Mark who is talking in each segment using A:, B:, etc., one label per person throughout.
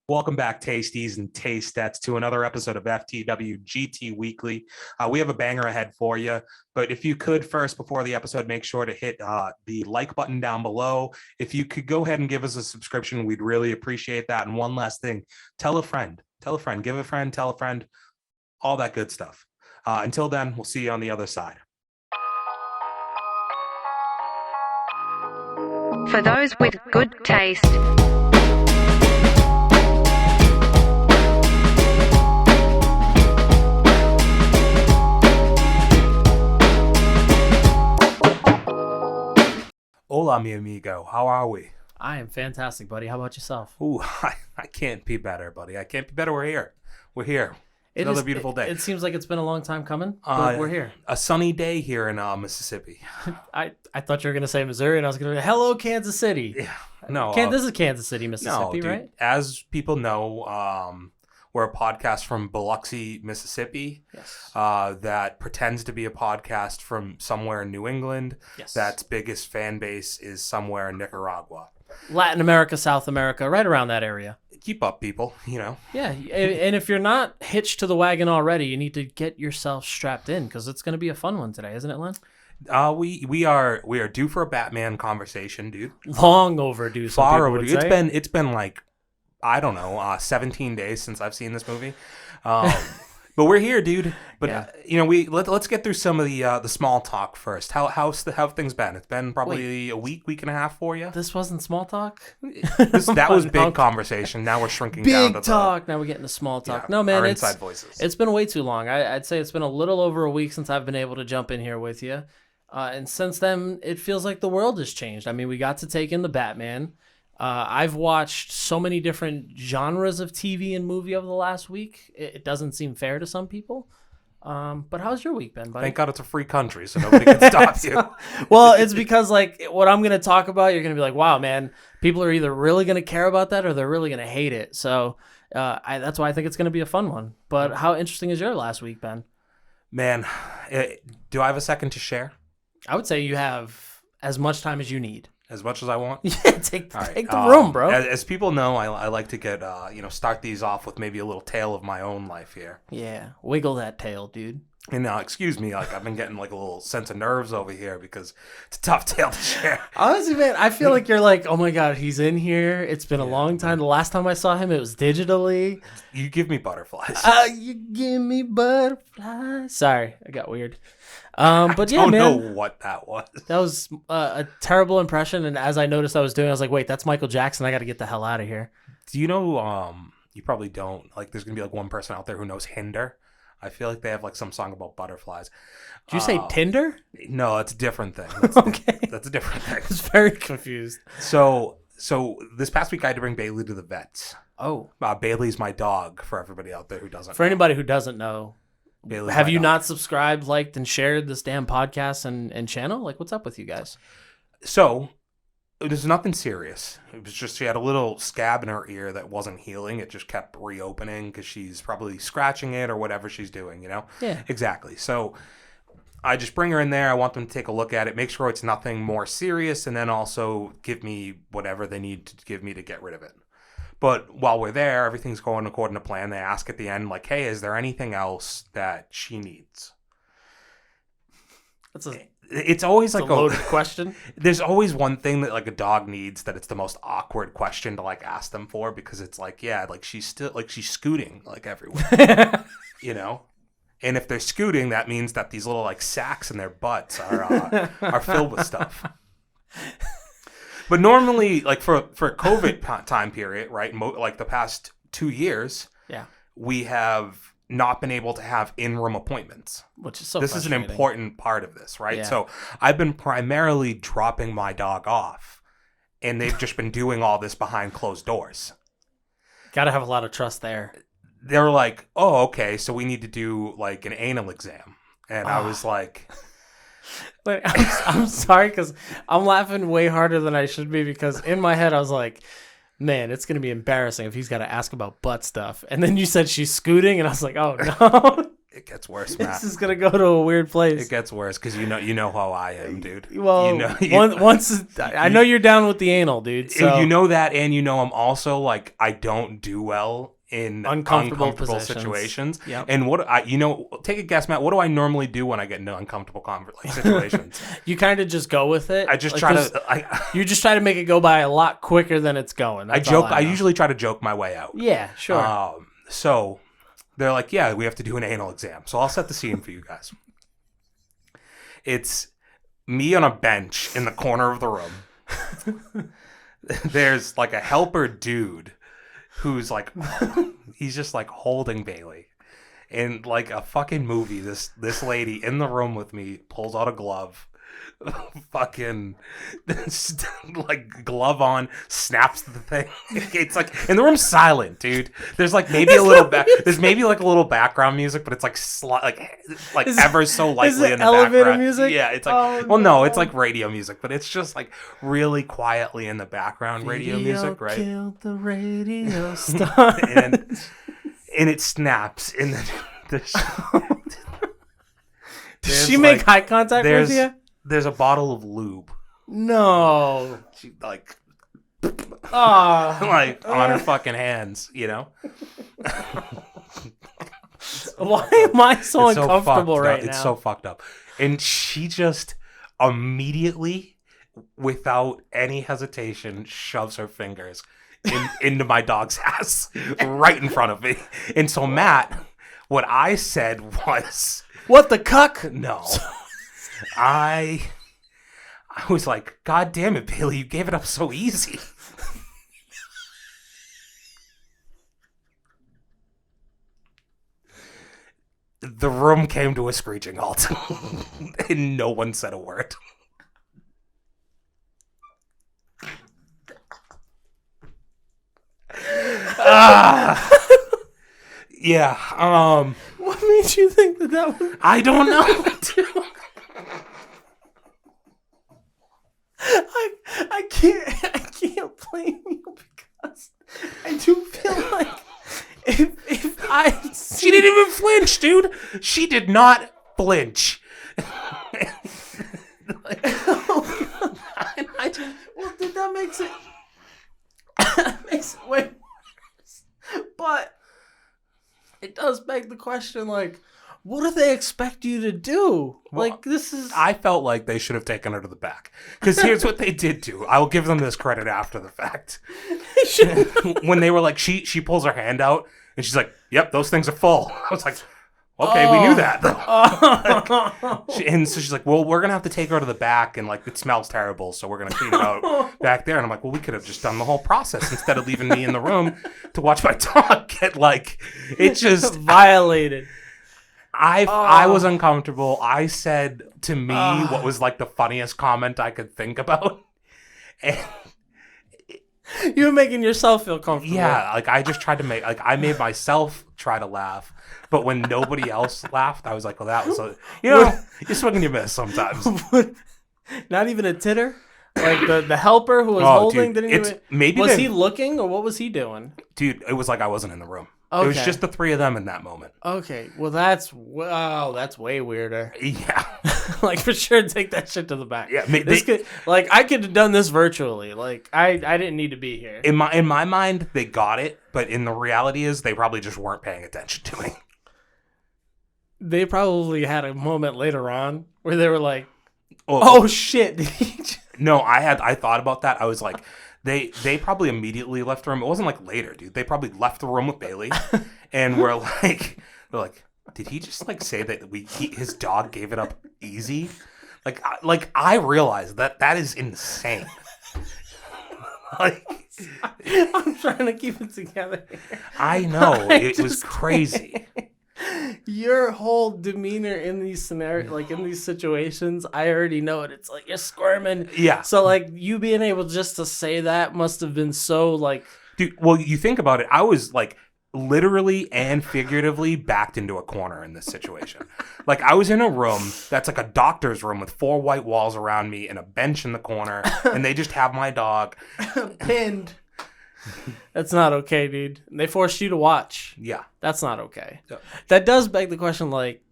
A: Welcome back, Tasties and Tastettes, to another episode of FTW GT Weekly. We have a banger ahead for you, but if you could first, before the episode, make sure to hit the like button down below. If you could go ahead and give us a subscription, we'd really appreciate that. And one last thing, tell a friend, give a friend, tell a friend, all that good stuff. Until then, we'll see you on the other side.
B: For those with good taste.
A: Hola, mi amigo. How are we?
C: I am fantastic, buddy. How about yourself?
A: Ooh, I can't be better, buddy. I can't be better. We're here. It's another beautiful day.
C: It seems like it's been a long time coming, but we're here.
A: A sunny day here in Mississippi.
C: I thought you were going to say Missouri, and I was going to say, hello, Kansas City.
A: Yeah, no.
C: This is Kansas City, Mississippi,
A: dude,
C: right?
A: As people know, we're a podcast from Biloxi, Mississippi.
C: Yes.
A: That pretends to be a podcast from somewhere in New England.
C: Yes.
A: That's biggest fan base is somewhere in Nicaragua.
C: Latin America, South America, right around that area.
A: Keep up, people, you know.
C: Yeah, and if you're not hitched to the wagon already, you need to get yourself strapped in because it's going to be a fun one today, isn't it, Len?
A: We are due for a Batman conversation, dude.
C: Long overdue.
A: Far overdue. It's been like, I don't know, 17 days since I've seen this movie. But we're here, dude. But
C: yeah.
A: Let's get through some of the small talk first. How have things been? It's been probably a week and a half for you.
C: This wasn't small talk.
A: That was big conversation. Now we're shrinking down to
C: talk. Now we're getting to small talk.
A: Yeah,
C: no, man,
A: our inside voices.
C: It's been way too long. I'd say it's been a little over a week since I've been able to jump in here with you, and since then it feels like the world has changed. I mean, we got to take in the Batman. I've watched so many different genres of TV and movie over the last week. It doesn't seem fair to some people. But how's your week been, buddy?
A: Thank God it's a free country, so nobody can stop you.
C: Well, it's because like what I'm going to talk about, you're going to be like, wow, man, people are either really going to care about that or they're really going to hate it. So that's why I think it's going to be a fun one. But how interesting is your last week, Ben?
A: Man, do I have a second to share?
C: I would say you have as much time as you need.
A: As much as I want?
C: Yeah, take the room, bro.
A: As people know, I like to get, start these off with maybe a little tale of my own life here.
C: Yeah, wiggle that tail, dude.
A: And now, excuse me, like I've been getting like a little sense of nerves over here because it's a tough tale to share.
C: Honestly, man, I feel like you're like, oh my God, he's in here. It's been a long time. The last time I saw him, it was digitally.
A: You give me butterflies.
C: You give me butterflies. Sorry, I got weird. But yeah,
A: I don't
C: man,
A: know what that was.
C: That was a terrible impression. And as I noticed I was doing, I was like, wait, that's Michael Jackson. I got to get the hell out of here.
A: Do you know, you probably don't, like there's going to be like one person out there who knows Hinder. I feel like they have like some song about butterflies.
C: Did you say Tinder?
A: No, it's a different thing.
C: Okay.
A: That's a different thing.
C: I was very confused.
A: So this past week I had to bring Bailey to the vets.
C: Oh.
A: Bailey's my dog for everybody out there who doesn't
C: know. Anybody who doesn't know.
A: Bailey's
C: have you not subscribed, liked, and shared this damn podcast and channel? Like, what's up with you guys?
A: So, it was nothing serious. It was just she had a little scab in her ear that wasn't healing. It just kept reopening because she's probably scratching it or whatever she's doing, you know?
C: Yeah.
A: Exactly. So, I just bring her in there. I want them to take a look at it, make sure it's nothing more serious, and then also give me whatever they need to give me to get rid of it. But while we're there, everything's going according to plan. They ask at the end, like, hey, is there anything else that she needs? It's always like
C: a loaded question.
A: There's always one thing that like a dog needs that it's the most awkward question to like ask them for because it's like, yeah, like she's scooting like everywhere, you know? And if they're scooting, that means that these little like sacks in their butts are filled with stuff. But normally, like for a COVID time period, right? Like the past 2 years,
C: yeah,
A: we have not been able to have in-room appointments.
C: Which is so
A: This is an important part of this, right?
C: Yeah.
A: So I've been primarily dropping my dog off, and they've just been doing all this behind closed doors.
C: Got to have a lot of trust there.
A: They're like, oh, okay, so we need to do like an anal exam. And I was like...
C: Like, I'm sorry because I'm laughing way harder than I should be because in my head I was like, man, it's going to be embarrassing if he's got to ask about butt stuff. And then you said she's scooting and I was like, oh no.
A: It gets worse, Matt.
C: This is gonna go to a weird place.
A: It gets worse because you know how I am, dude.
C: Well, I know you're down with the anal, dude. So.
A: You know that, and I'm also like I don't do well in uncomfortable situations.
C: Yep.
A: And take a guess, Matt. What do I normally do when I get into uncomfortable situations?
C: You kind of just go with it.
A: I just
C: you just try to make it go by a lot quicker than it's going. That's
A: I usually try to joke my way out.
C: Yeah, sure.
A: So they're like, yeah, we have to do an anal exam. So I'll set the scene for you guys. It's me on a bench in the corner of the room. There's like a helper dude who's like, he's just like holding Bailey. In like a fucking movie, this lady in the room with me pulls out a glove, fucking like glove on, snaps the thing. It's like, and the room's silent, dude. There's like maybe a little there's maybe like a little background music, but it's like ever so lightly in the
C: elevator
A: background.
C: Music?
A: Yeah, it's like no, it's like radio music, but it's just like really quietly in the background radio music, right?
C: Killed the radio star.
A: And it snaps in the
C: Does she make eye contact with you?
A: There's a bottle of lube.
C: No.
A: She like
C: on
A: her fucking hands,
C: Why am I so uncomfortable right now?
A: It's so fucked up. And she just immediately, without any hesitation, shoves her fingers into my dog's ass right in front of me. And so, Matt, what I said was...
C: What the cuck?
A: No. I was like, God damn it, Bailey, you gave it up so easy. The room came to a screeching halt. And no one said a word. Yeah.
C: What made you think that was...
A: I don't know.
C: I can't blame you because I do feel like if I...
A: She didn't even flinch, dude. She did not flinch.
C: Well, dude, that makes it way worse. But it does beg the question, like, what do they expect you to do?
A: Well,
C: like, this is...
A: I felt like they should have taken her to the back. Because here's what they did do. I will give them this credit after the fact. When they were like, she pulls her hand out, and she's like, yep, those things are full. I was like, okay, we knew that. And so she's like, well, we're going to have to take her to the back, and like, it smells terrible, so we're going to clean it out back there. And I'm like, well, we could have just done the whole process instead of leaving me in the room to watch my dog get like, it just...
C: violated.
A: I was uncomfortable. I said to me what was like the funniest comment I could think about. And
C: you were making yourself feel comfortable.
A: yeah, like I just tried to make, like I made myself try to laugh. But when nobody else laughed, I was like, well, that was, you swing and you miss sometimes.
C: Not even a titter? Like the helper who was holding,
A: dude,
C: didn't even... Was he looking or what was he doing?
A: Dude, it was like I wasn't in the room.
C: Okay.
A: It was just the three of them in that moment.
C: Okay, well that's way weirder.
A: Yeah,
C: like for sure, take that shit to the back.
A: Yeah,
C: I could have done this virtually. Like I didn't need to be here.
A: In my mind, they got it, but in the reality is they probably just weren't paying attention to me.
C: They probably had a moment later on where they were like, "Oh shit!"
A: No, I thought about that. I was like. They probably immediately left the room. It wasn't like later, dude. They probably left the room with Bailey, and they're like, did he just like say that his dog gave it up easy? Like I realized that is insane. Like,
C: I'm trying to keep it together.
A: I know it was crazy.
C: Your whole demeanor in these scenarios, like in these situations, I already know it. It's like you're squirming.
A: Yeah.
C: So like you being able just to say that must have been so like...
A: Dude, well, you think about it. I was like literally and figuratively backed into a corner in this situation. Like I was in a room that's like a doctor's room with 4 white walls around me and a bench in the corner, and they just have my dog
C: pinned. That's not okay, dude. And they forced you to watch.
A: Yeah.
C: That's not okay.
A: Yeah.
C: That does beg the question, like,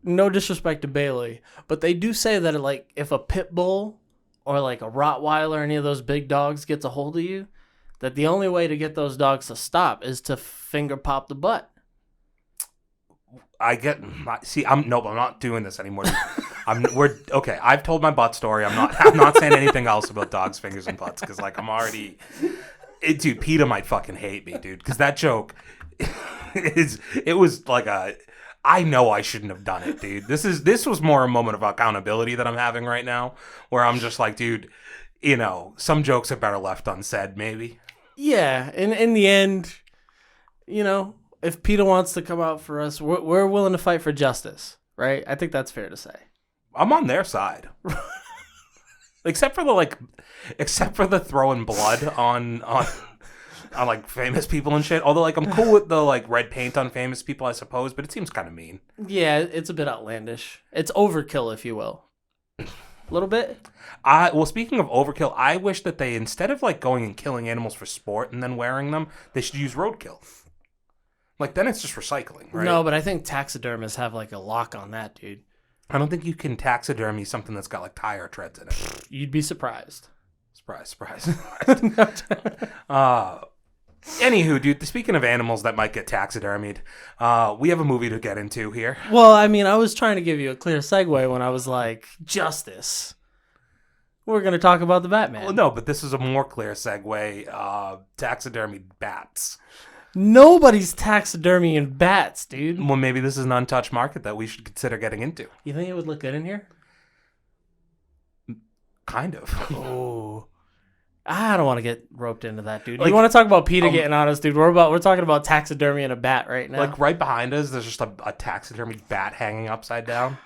C: no disrespect to Bailey, but they do say that, like, if a pit bull or, like, a Rottweiler, any of those big dogs gets a hold of you, that the only way to get those dogs to stop is to finger pop the butt.
A: I'm not doing this anymore. We're okay. I've told my butt story. I'm not saying anything else about dogs, fingers, and butts because like I'm already. Dude, PETA might fucking hate me, dude, because that joke it was like I know I shouldn't have done it, dude. This was more a moment of accountability that I'm having right now, where I'm just like, dude, you know, some jokes are better left unsaid, maybe.
C: Yeah, in the end, you know, if PETA wants to come out for us, we're willing to fight for justice, right? I think that's fair to say.
A: I'm on their side. Except for the throwing blood on like famous people and shit. Although like I'm cool with the like red paint on famous people, I suppose, but it seems kind of mean.
C: Yeah, it's a bit outlandish. It's overkill, if you will. A little bit.
A: Well, speaking of overkill, I wish that they, instead of like going and killing animals for sport and then wearing them, they should use roadkill. Like then it's just recycling, right?
C: No, but I think taxidermists have like a lock on that, dude.
A: I don't think you can taxidermy something that's got like tire treads in it.
C: You'd be surprised.
A: Surprise. Anywho, dude, speaking of animals that might get taxidermied, we have a movie to get into here.
C: Well, I mean, I was trying to give you a clear segue when I was like, justice. We're going to talk about the Batman.
A: Well, no, but this is a more clear segue. Taxidermied bats.
C: Nobody's taxidermying bats, dude.
A: Well, maybe this is an untouched market that we should consider getting into.
C: You think it would look good in here?
A: Kind of.
C: Oh. I don't want to get roped into that, dude.
A: Like,
C: you want to talk about PETA getting on us, dude? We're talking about taxidermy and a bat right now.
A: Like right behind us, there's just a taxidermied bat hanging upside down.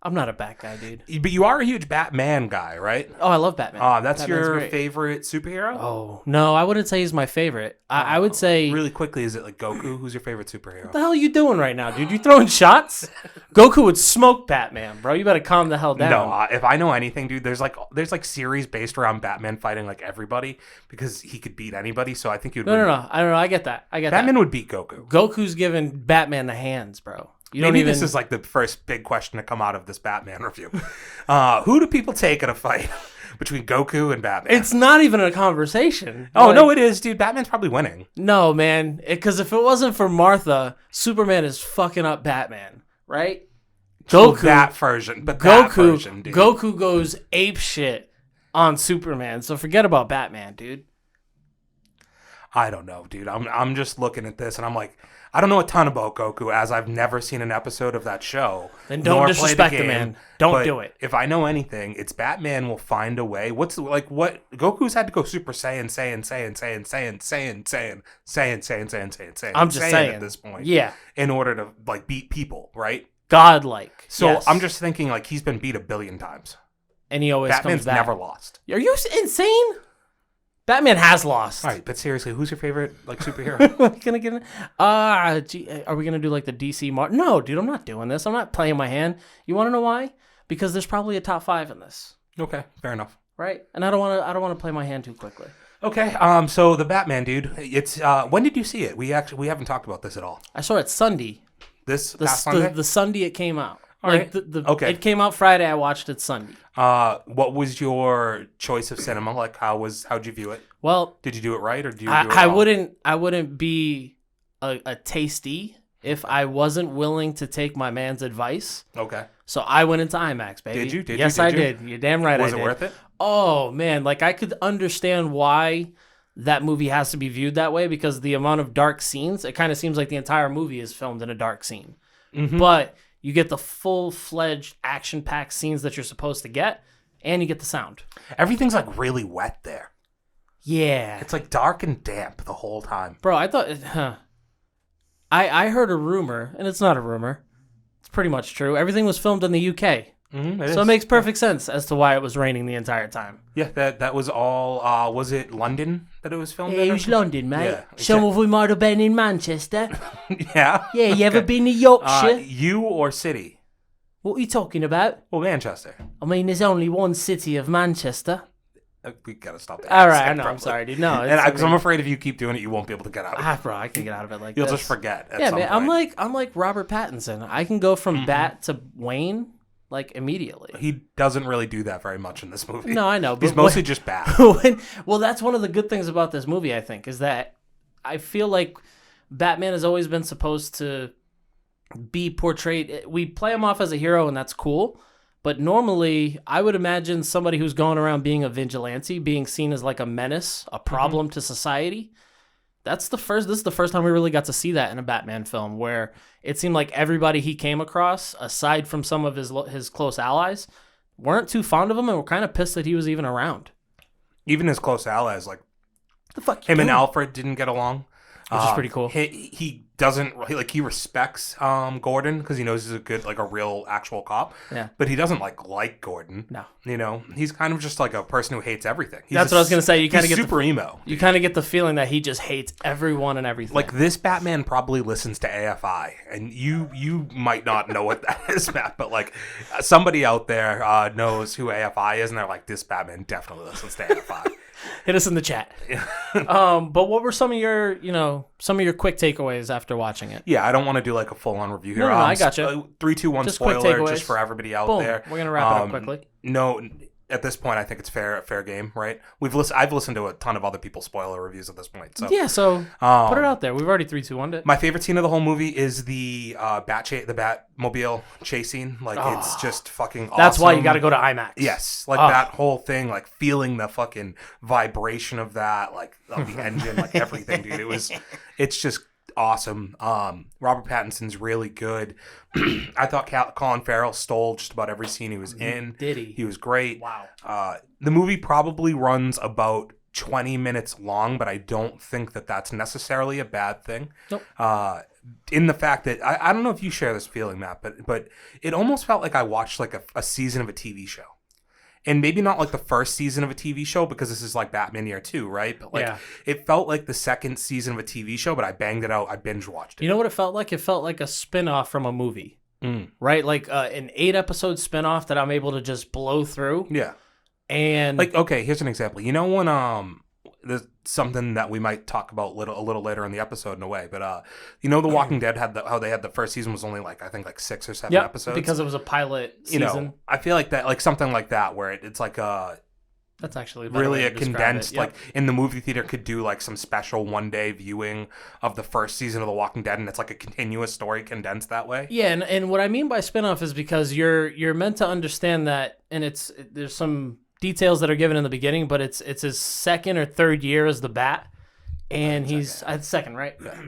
C: I'm not a bat guy, dude.
A: But you are a huge Batman guy, right?
C: Oh, I love Batman.
A: That's
C: Batman's
A: your
C: great.
A: favorite superhero?
C: Oh, no, I wouldn't say he's my favorite. I would say...
A: Really quickly, is it like Goku? Who's your favorite superhero?
C: What the hell are you doing right now, dude? You throwing shots? Goku would smoke Batman, bro. You better calm the hell down.
A: No, if I know anything, dude, there's like series based around Batman fighting like everybody because he could beat anybody. So I think you'd
C: No. I don't know. I get that.
A: Batman would beat Goku.
C: Goku's giving Batman the hands, bro.
A: This is like the first big question to come out of this Batman review. Who do people take in a fight between Goku and Batman?
C: It's not even a conversation.
A: Oh, no, it is, dude. Batman's probably winning.
C: No, man. Because if it wasn't for Martha, Superman is fucking up Batman, right?
A: Goku. That version. But that version, dude.
C: Goku goes ape shit on Superman. So forget about Batman, dude.
A: I don't know, dude. I'm just looking at this and I'm like, I don't know a ton about Goku as I've never seen an episode of that show.
C: Then don't disrespect the man. Don't do it.
A: If I know anything, it's Batman will find a way. What Goku's had to go Super Saiyan.
C: I'm just saying
A: at this point.
C: Yeah.
A: In order to like beat people, right?
C: Godlike.
A: So
C: yes.
A: I'm just thinking like he's been beat 1 billion times.
C: And he always
A: Batman's
C: comes back.
A: never lost.
C: Are you insane? Batman has lost.
A: All right, but seriously, who's your favorite like superhero?
C: Gonna get are we gonna do like the DC No, dude, I'm not doing this. I'm not playing my hand. You want to know why? Because there's probably a top 5 in this.
A: Okay, fair enough.
C: Right, and I don't want to play my hand too quickly.
A: Okay, so the Batman, dude. It's when did you see it? We haven't talked about this at all.
C: I saw it Sunday.
A: Past Sunday?
C: The Sunday it came out.
A: All right. Okay.
C: It came out Friday. I watched it Sunday.
A: What was your choice of cinema? Like, how'd you view it?
C: Well,
A: did you do it right or do you?
C: I wouldn't be a tasty if I wasn't willing to take my man's advice.
A: Okay.
C: So I went into IMAX, baby.
A: Did you?
C: Yes, I did. You're damn right.
A: Was it worth it?
C: Oh man, like I could understand why that movie has to be viewed that way because the amount of dark scenes. It kind of seems like the entire movie is filmed in a dark scene, but you get the full-fledged action-packed scenes that you're supposed to get, and you get the sound.
A: Everything's like really wet there.
C: Yeah.
A: It's like dark and damp the whole time.
C: Bro, I thought... I heard a rumor, and it's not a rumor. It's pretty much true. Everything was filmed in the UK. It makes perfect sense as to why it was raining the entire time.
A: Yeah, that was all... was it London that it was filmed in?
C: Yeah, it was London, mate.
A: Yeah,
C: Some of we might have been in Manchester.
A: Yeah?
C: Yeah, you ever been to Yorkshire?
A: You or city?
C: What are you talking about?
A: Well, Manchester.
C: I mean, there's only one city of Manchester.
A: We gotta stop that.
C: All right, I know. I'm sorry, dude. No,
A: Because I'm afraid if you keep doing it, you won't be able to get out of it.
C: bro, I can get out of it like
A: You'll
C: this.
A: just forget. At
C: Yeah,
A: some
C: man.
A: point.
C: I'm like Robert Pattinson. I can go from Bat to Wayne like immediately.
A: He doesn't really do that very much in this movie.
C: No, I know.
A: He's
C: But
A: mostly just Bat.
C: well, that's one of the good things about this movie, I think, is that I feel like Batman has always been supposed to be portrayed. We play him off as a hero, and that's cool. But normally, I would imagine somebody who's going around being a vigilante, being seen as like a menace, a problem to society. This is the first time we really got to see that in a Batman film, where it seemed like everybody he came across, aside from some of his close allies, weren't too fond of him and were kind of pissed that he was even around.
A: Even his close allies, like
C: The fuck
A: him and
C: doing?
A: Alfred didn't get along.
C: Which is pretty cool.
A: He doesn't he respects Gordon because he knows he's a real actual cop.
C: Yeah.
A: But he doesn't like Gordon.
C: No.
A: You know, he's kind of just like a person who hates everything.
C: That's what I was gonna say. You kind of get
A: super emo.
C: You kind of get the feeling that he just hates everyone and everything.
A: Like this Batman probably listens to AFI, and you might not know what that is, Matt. But like somebody out there knows who AFI is, and they're like, this Batman definitely listens to AFI.
C: Hit us in the chat. But what were some of your quick takeaways after watching it?
A: Yeah, I don't want to do like a full-on review here.
C: No, I gotcha.
A: 3, 2, 1
C: Just quick
A: spoiler
C: takeaways.
A: just for everybody out
C: Boom.
A: there.
C: We're gonna wrap it up quickly.
A: No, at this point, I think it's fair game, right? I've listened to a ton of other people's spoiler reviews at this point. So
C: Yeah, so put it out there. We've already 3, 2, 1'd it.
A: my favorite scene of the whole movie is the Batmobile chase scene. Like it's just fucking awesome.
C: That's why you got to go to IMAX.
A: Yes, like that whole thing, like feeling the fucking vibration of that, like of the engine, like everything, dude. It's just awesome. Robert Pattinson's really good. I thought Colin Farrell stole just about every scene he was in.
C: Did he?
A: He was great.
C: Wow.
A: The movie probably runs about 20 minutes long, but I don't think that that's necessarily a bad thing.
C: Nope.
A: In the fact that I don't know if you share this feeling, Matt, but it almost felt like I watched like a season of a TV show. And maybe not like the first season of a TV show because this is like Batman Year 2, right? But like It felt like the second season of a TV show, but I banged it out. I binge watched it.
C: You know what it felt like? It felt like a spin-off from a movie. Right? Like an 8-episode spin-off that I'm able to just blow through.
A: Yeah.
C: And
A: like, okay, here's an example. You know when there's something that we might talk about a little later in the episode in a way, but The Walking Dead had how they had the first season was only like I think like 6 or 7 episodes
C: because it was a pilot season.
A: You know, I feel like that, like something like that, where it's like
C: that's actually
A: really a condensed
C: it. Yep.
A: like in the movie theater could do like some special one-day viewing of the first season of The Walking Dead, and it's like a continuous story condensed that way.
C: Yeah, and what I mean by spinoff is because you're meant to understand that, and there's some details that are given in the beginning, but it's his second or third year as the Bat, and he's second, right?
A: Yeah.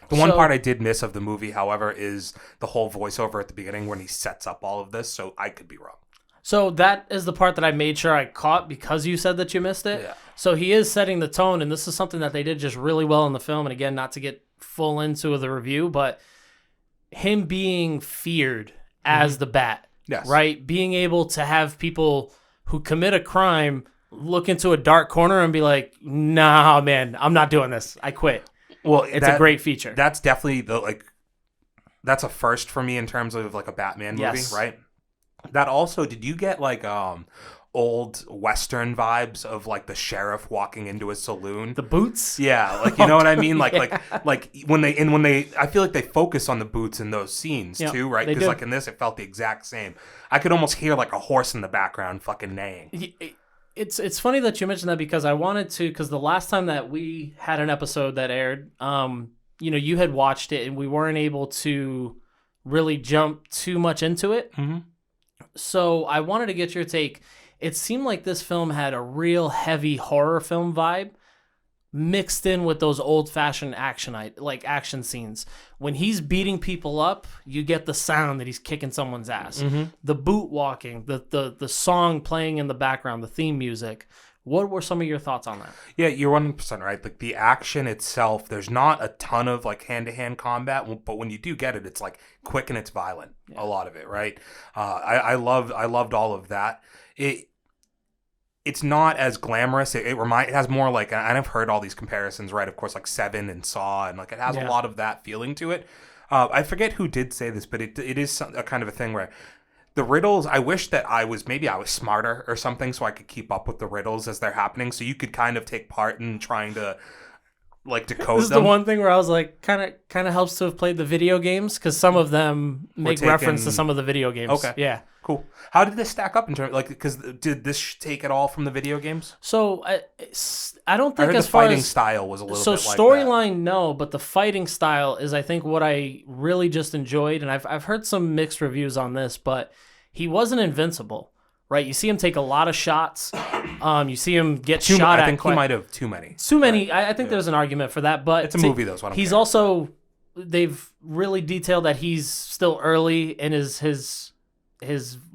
A: The one part I did miss of the movie, however, is the whole voiceover at the beginning when he sets up all of this, so I could be wrong.
C: So that is the part that I made sure I caught because you said that you missed it.
A: Yeah.
C: So he is setting the tone, and this is something that they did just really well in the film, and again, not to get full into the review, but him being feared as the Bat,
A: yes,
C: right? Being able to have people who commit a crime look into a dark corner and be like, nah, man, I'm not doing this. I quit.
A: Well,
C: it's a great feature.
A: That's definitely that's a first for me in terms of like a Batman movie, right? That also, did you get like old Western vibes of like the sheriff walking into a saloon?
C: The boots?
A: Yeah, like you know what I mean? Like when they I feel like they focus on the boots in those scenes too, right? Because like in this it felt the exact same. I could almost hear like a horse in the background fucking neighing.
C: It's funny that you mentioned that because I wanted to, because the last time that we had an episode that aired, you had watched it and we weren't able to really jump too much into it. Mm-hmm. So I wanted to get your take. It seemed like this film had a real heavy horror film vibe mixed in with those old-fashioned action scenes. When he's beating people up, you get the sound that he's kicking someone's ass. Mm-hmm. The boot walking, the song playing in the background, the theme music. What were some of your thoughts on that? Yeah, you're 100% right. Like the action itself, there's not a ton of like hand-to-hand combat, but when you do get it, it's like quick and it's violent. Yeah. A lot of it, right? I loved all of that. It's not as glamorous. It has more like, and I've heard all these comparisons, right? Of course, like Seven and Saw, and like it has a lot of that feeling to it. I forget who did say this, but it is a kind of a thing where
A: the riddles, I wish that I was smarter or something so I could keep up with the riddles as they're happening. So you could kind of take part in trying to like decode
C: This is
A: them.
C: the one thing where I was like, kind of helps to have played the video games because some of them make reference to some of the video games.
A: Okay.
C: Yeah.
A: Cool. How did this stack up in terms, like, because did this take it all from the video games?
C: So I don't
A: I
C: think
A: heard
C: as
A: the
C: far
A: fighting
C: as
A: style was a little
C: so
A: bit like
C: storyline, no, but the fighting style is, I think, what I really just enjoyed, and I've heard some mixed reviews on this, but he wasn't invincible, right? You see him take a lot of shots. You see him get shot at.
A: I think he might have too many.
C: Too many. Right. I think there's an argument for that, but
A: it's a movie though, so I don't
C: he's
A: care.
C: also, they've really detailed that he's still early in his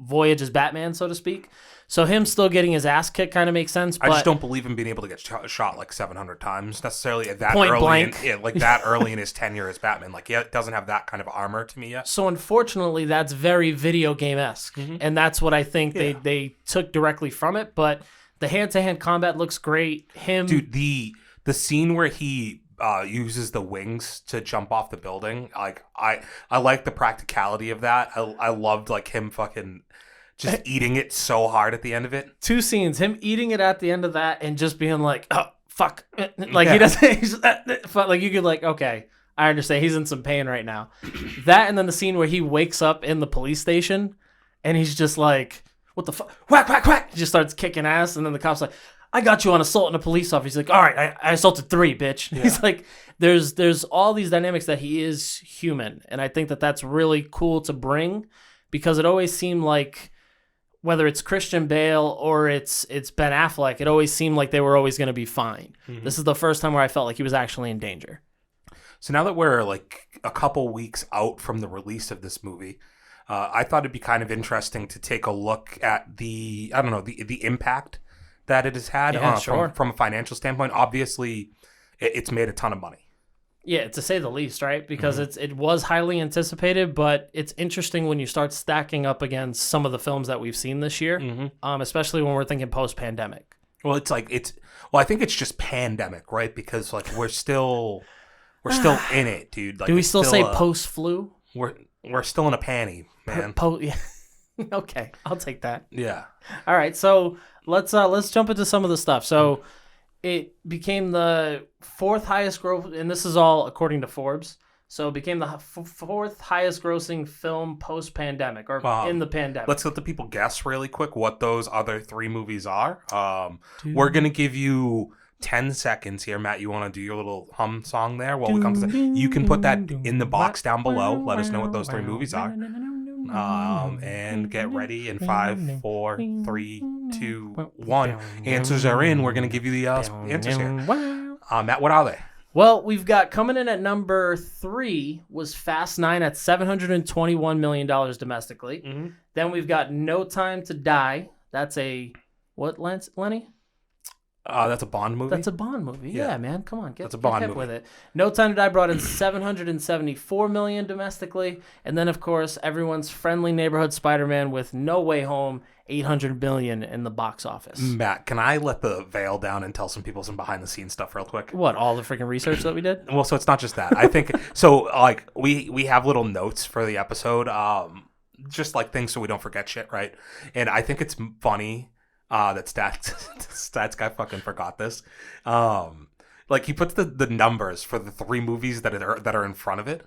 C: voyage as Batman, so to speak. So him still getting his ass kicked kind of makes sense. But
A: I just don't believe him being able to get shot like 700 times necessarily at that
C: Point
A: early
C: blank.
A: that early in his tenure as Batman. Like, yeah, it doesn't have that kind of armor to me yet.
C: So unfortunately, that's very video game-esque, and that's what I think they took directly from it. But the hand-to-hand combat looks great.
A: Dude, the scene where he uses the wings to jump off the building, like I like the practicality of that. I loved like him fucking just eating it so hard at the end of it.
C: Two scenes, him eating it at the end of that and just being like, oh, fuck. Like, he doesn't, he's, like, you could, like, okay, I understand. He's in some pain right now. That, and then the scene where he wakes up in the police station and he's just like, what the fuck? Whack, whack, whack. He just starts kicking ass. And then the cop's like, I got you on assaulting a police officer. He's like, all right, I assaulted 3, bitch. Yeah. He's like, there's all these dynamics that he is human. And I think that that's really cool to bring because it always seemed like, whether it's Christian Bale or it's Ben Affleck, it always seemed like they were always going to be fine. Mm-hmm. This is the first time where I felt like he was actually in danger.
A: So now that we're like a couple weeks out from the release of this movie, I thought it'd be kind of interesting to take a look at the impact that it has had from a financial standpoint. Obviously, it's made a ton of money.
C: Yeah, to say the least, right? Because it was highly anticipated, but it's interesting when you start stacking up against some of the films that we've seen this year, especially when we're thinking post-pandemic.
A: Well, I think it's just pandemic, right? Because like we're still in it, dude. Like,
C: do we still say post-flu?
A: We're still in a panty, man.
C: Yeah. Okay, I'll take that.
A: Yeah.
C: All right, so let's jump into some of the stuff. So. It became the 4th highest gross, and this is all according to Forbes. So it became the 4th highest grossing film post-pandemic or in the pandemic.
A: Let's let the people guess really quick what those other 3 movies are. We're going to give you 10 seconds here. Matt, you want to do your little hum song there? While we come to you can put that in the box down below. Let us know what those 3 movies are. And get ready in 5, 4, 3, 2, 1. Answers are in. We're going to give you the answers here. Matt, what are they?
C: Well, we've got coming in at number 3 was Fast 9 at $721 million domestically. Mm-hmm. Then we've got No Time to Die. That's a, what, Lenny?
A: That's a Bond movie?
C: That's a Bond movie. Yeah, man. Come on. Get
A: movie
C: with it. No Time to Die brought in $774 million domestically. And then, of course, everyone's friendly neighborhood Spider-Man with No Way Home, $800 million in the box office.
A: Matt, can I let the veil down and tell some people some behind-the-scenes stuff real quick?
C: What, all the freaking research that we did?
A: Well, so it's not just that. I think, so, like, we have little notes for the episode, just, like, things so we don't forget shit, right? And I think it's funny that stats guy fucking forgot this. Like, he puts the numbers for the 3 movies that are in front of it,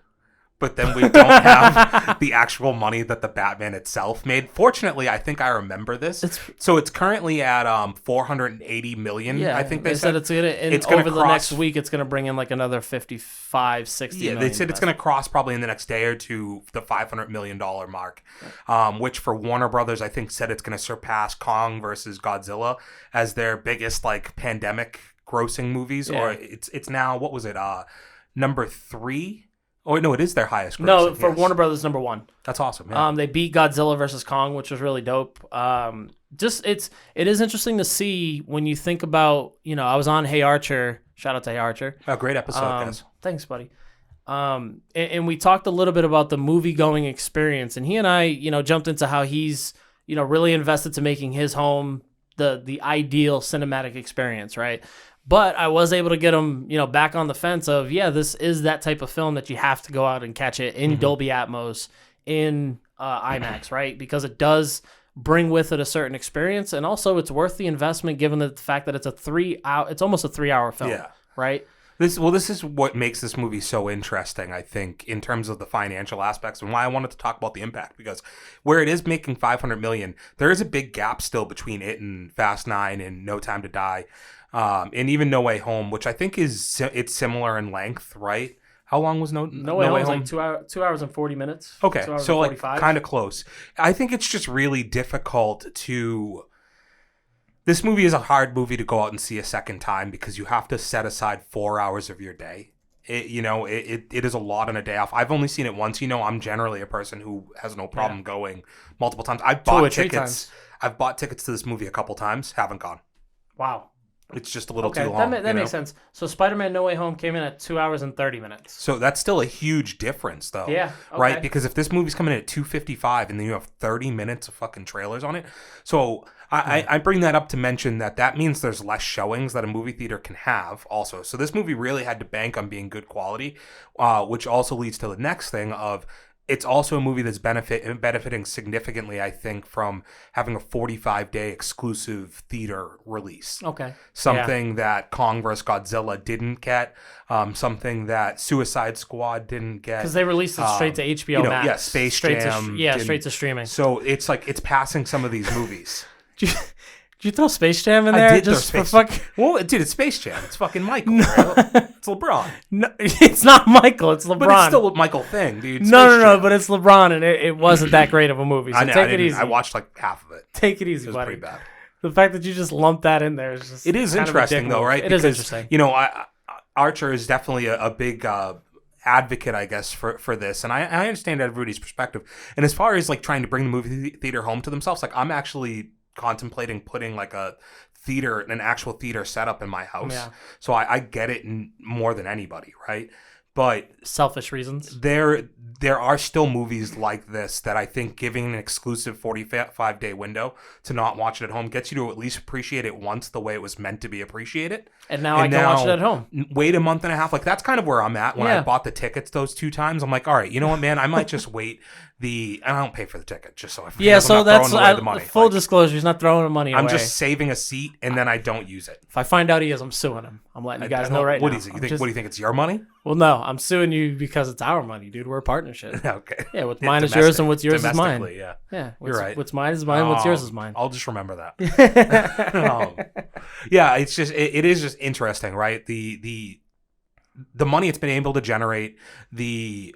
A: but then we don't have the actual money that the Batman itself made. Fortunately, I think I remember this. So it's currently at $480 million.
C: Yeah,
A: I think
C: they said it's gonna over the next week. It's gonna bring in like another 55, 60 million.
A: They said it's gonna cross probably in the next day or two the $500 million mark, which for Warner Brothers, I think said it's gonna surpass Kong versus Godzilla as their biggest like pandemic grossing movies. Yeah. Or it's now, what was it? Number 3. Oh, no, it is their highest grossing.
C: No, for Warner Brothers, number 1.
A: That's awesome. Yeah.
C: They beat Godzilla versus Kong, which was really dope. It is interesting to see when you think about, I was on Hey Archer. Shout out to Hey Archer.
A: Oh, great episode, guys.
C: Thanks, buddy. And we talked a little bit about the movie-going experience, and he and I, jumped into how he's, really invested to making his home the ideal cinematic experience, right? But I was able to get him, back on the fence of, this is that type of film that you have to go out and catch it in Dolby Atmos in IMAX, right? Because it does bring with it a certain experience, and also it's worth the investment given the fact that it's it's almost a 3-hour film, right?
A: This is what makes this movie so interesting, I think, in terms of the financial aspects, and why I wanted to talk about the impact, because where it is making $500 million, there is a big gap still between it and Fast 9 and No Time to Die, and even No Way Home, which I think it's similar in length, right? How long was No Way Home?
C: Like 2 hours and 40 minutes.
A: Okay, so like kind of close. I think it's just really difficult to... This movie is a hard movie to go out and see a second time because you have to set aside 4 hours of your day. It is a lot on a day off. I've only seen it once. I'm generally a person who has no problem going multiple times. I've bought tickets. I've bought tickets to this movie a couple times. Haven't gone.
C: Wow.
A: It's just a little too long.
C: That makes sense. So Spider-Man No Way Home came in at 2 hours and 30 minutes.
A: So that's still a huge difference, though.
C: Yeah. Okay.
A: Right? Because if this movie's coming in at 2:55 and then you have 30 minutes of fucking trailers on it. So I bring that up to mention that means there's less showings that a movie theater can have also. So this movie really had to bank on being good quality, which also leads to the next thing of... It's also a movie that's benefiting significantly, I think, from having a 45-day exclusive theater release.
C: Okay.
A: Something that Kong vs. Godzilla didn't get. Something that Suicide Squad didn't get.
C: Because they released it straight to HBO Max.
A: Yeah, Space Jam.
C: Straight to streaming.
A: So it's like it's passing some of these movies.
C: Did you throw Space Jam in there?
A: I did just for fuck. Well, dude, it's Space Jam. It's fucking Michael.
C: No.
A: It's LeBron.
C: No, it's not Michael. It's LeBron.
A: But it's still a Michael thing, dude.
C: No. But it's LeBron, and it wasn't that great of a movie. So take it easy.
A: I watched like half of it.
C: Take it easy,
A: it was
C: buddy.
A: pretty bad.
C: The fact that you just lumped that in there is just...
A: It is interesting, though, right?
C: It is interesting.
A: Archer is definitely a big... advocate, I guess, for this, and I understand everybody's perspective. And as far as like trying to bring the movie theater home to themselves, like I'm actually contemplating putting like an actual theater setup in my house. Yeah. So I get it more than anybody, right? But
C: selfish reasons.
A: There are still movies like this that I think giving an exclusive 45-day window to not watch it at home gets you to at least appreciate it once the way it was meant to be appreciated.
C: And now I can watch it at home.
A: Wait a month and a half. Like that's kind of where I'm at when I bought the tickets those 2 times. I'm like, all right, you know what, man? I might just wait. I don't pay for the ticket just so
C: so that's the money. Full disclosure, he's not throwing the money away.
A: I'm just saving a seat and then I don't use it.
C: If I find out he is, I'm suing him. I'm letting you guys know right now.
A: What is it? What do you think? It's your money?
C: Well, no, I'm suing you because it's our money, dude. We're a partnership.
A: Okay.
C: Yeah, what's mine is yours and what's yours is mine.
A: Yeah.
C: Yeah.
A: You're right.
C: What's mine is mine. What's yours is mine.
A: I'll just remember that. Yeah, it's just it is just interesting, right? The money it's been able to generate, the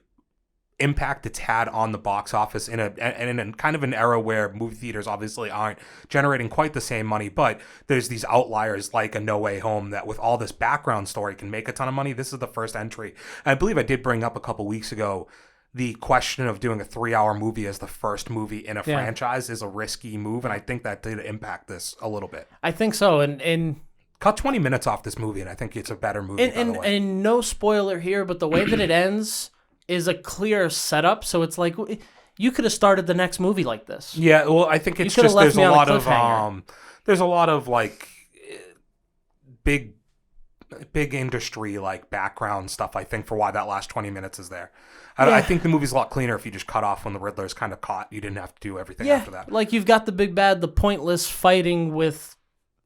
A: impact it's had on the box office in a kind of an era where movie theaters obviously aren't generating quite the same money, but there's these outliers like a No Way Home that with all this background story can make a ton of money. This is the first entry. I believe I did bring up a couple weeks ago the question of doing a 3-hour movie as the first movie in a franchise is a risky move, and I think that did impact this a little bit.
C: I think so, and
A: cut 20 minutes off this movie, and I think it's a better movie.
C: And no spoiler here, but the way that it ends is a clear setup, so it's like you could have started the next movie like this.
A: Yeah, well, I think it's just there's a lot of like big industry like background stuff, I think, for why that last 20 minutes is there. I think the movie's a lot cleaner if you just cut off when the Riddler's kind of caught. You didn't have to do everything after that.
C: Like you've got the big bad, the pointless fighting with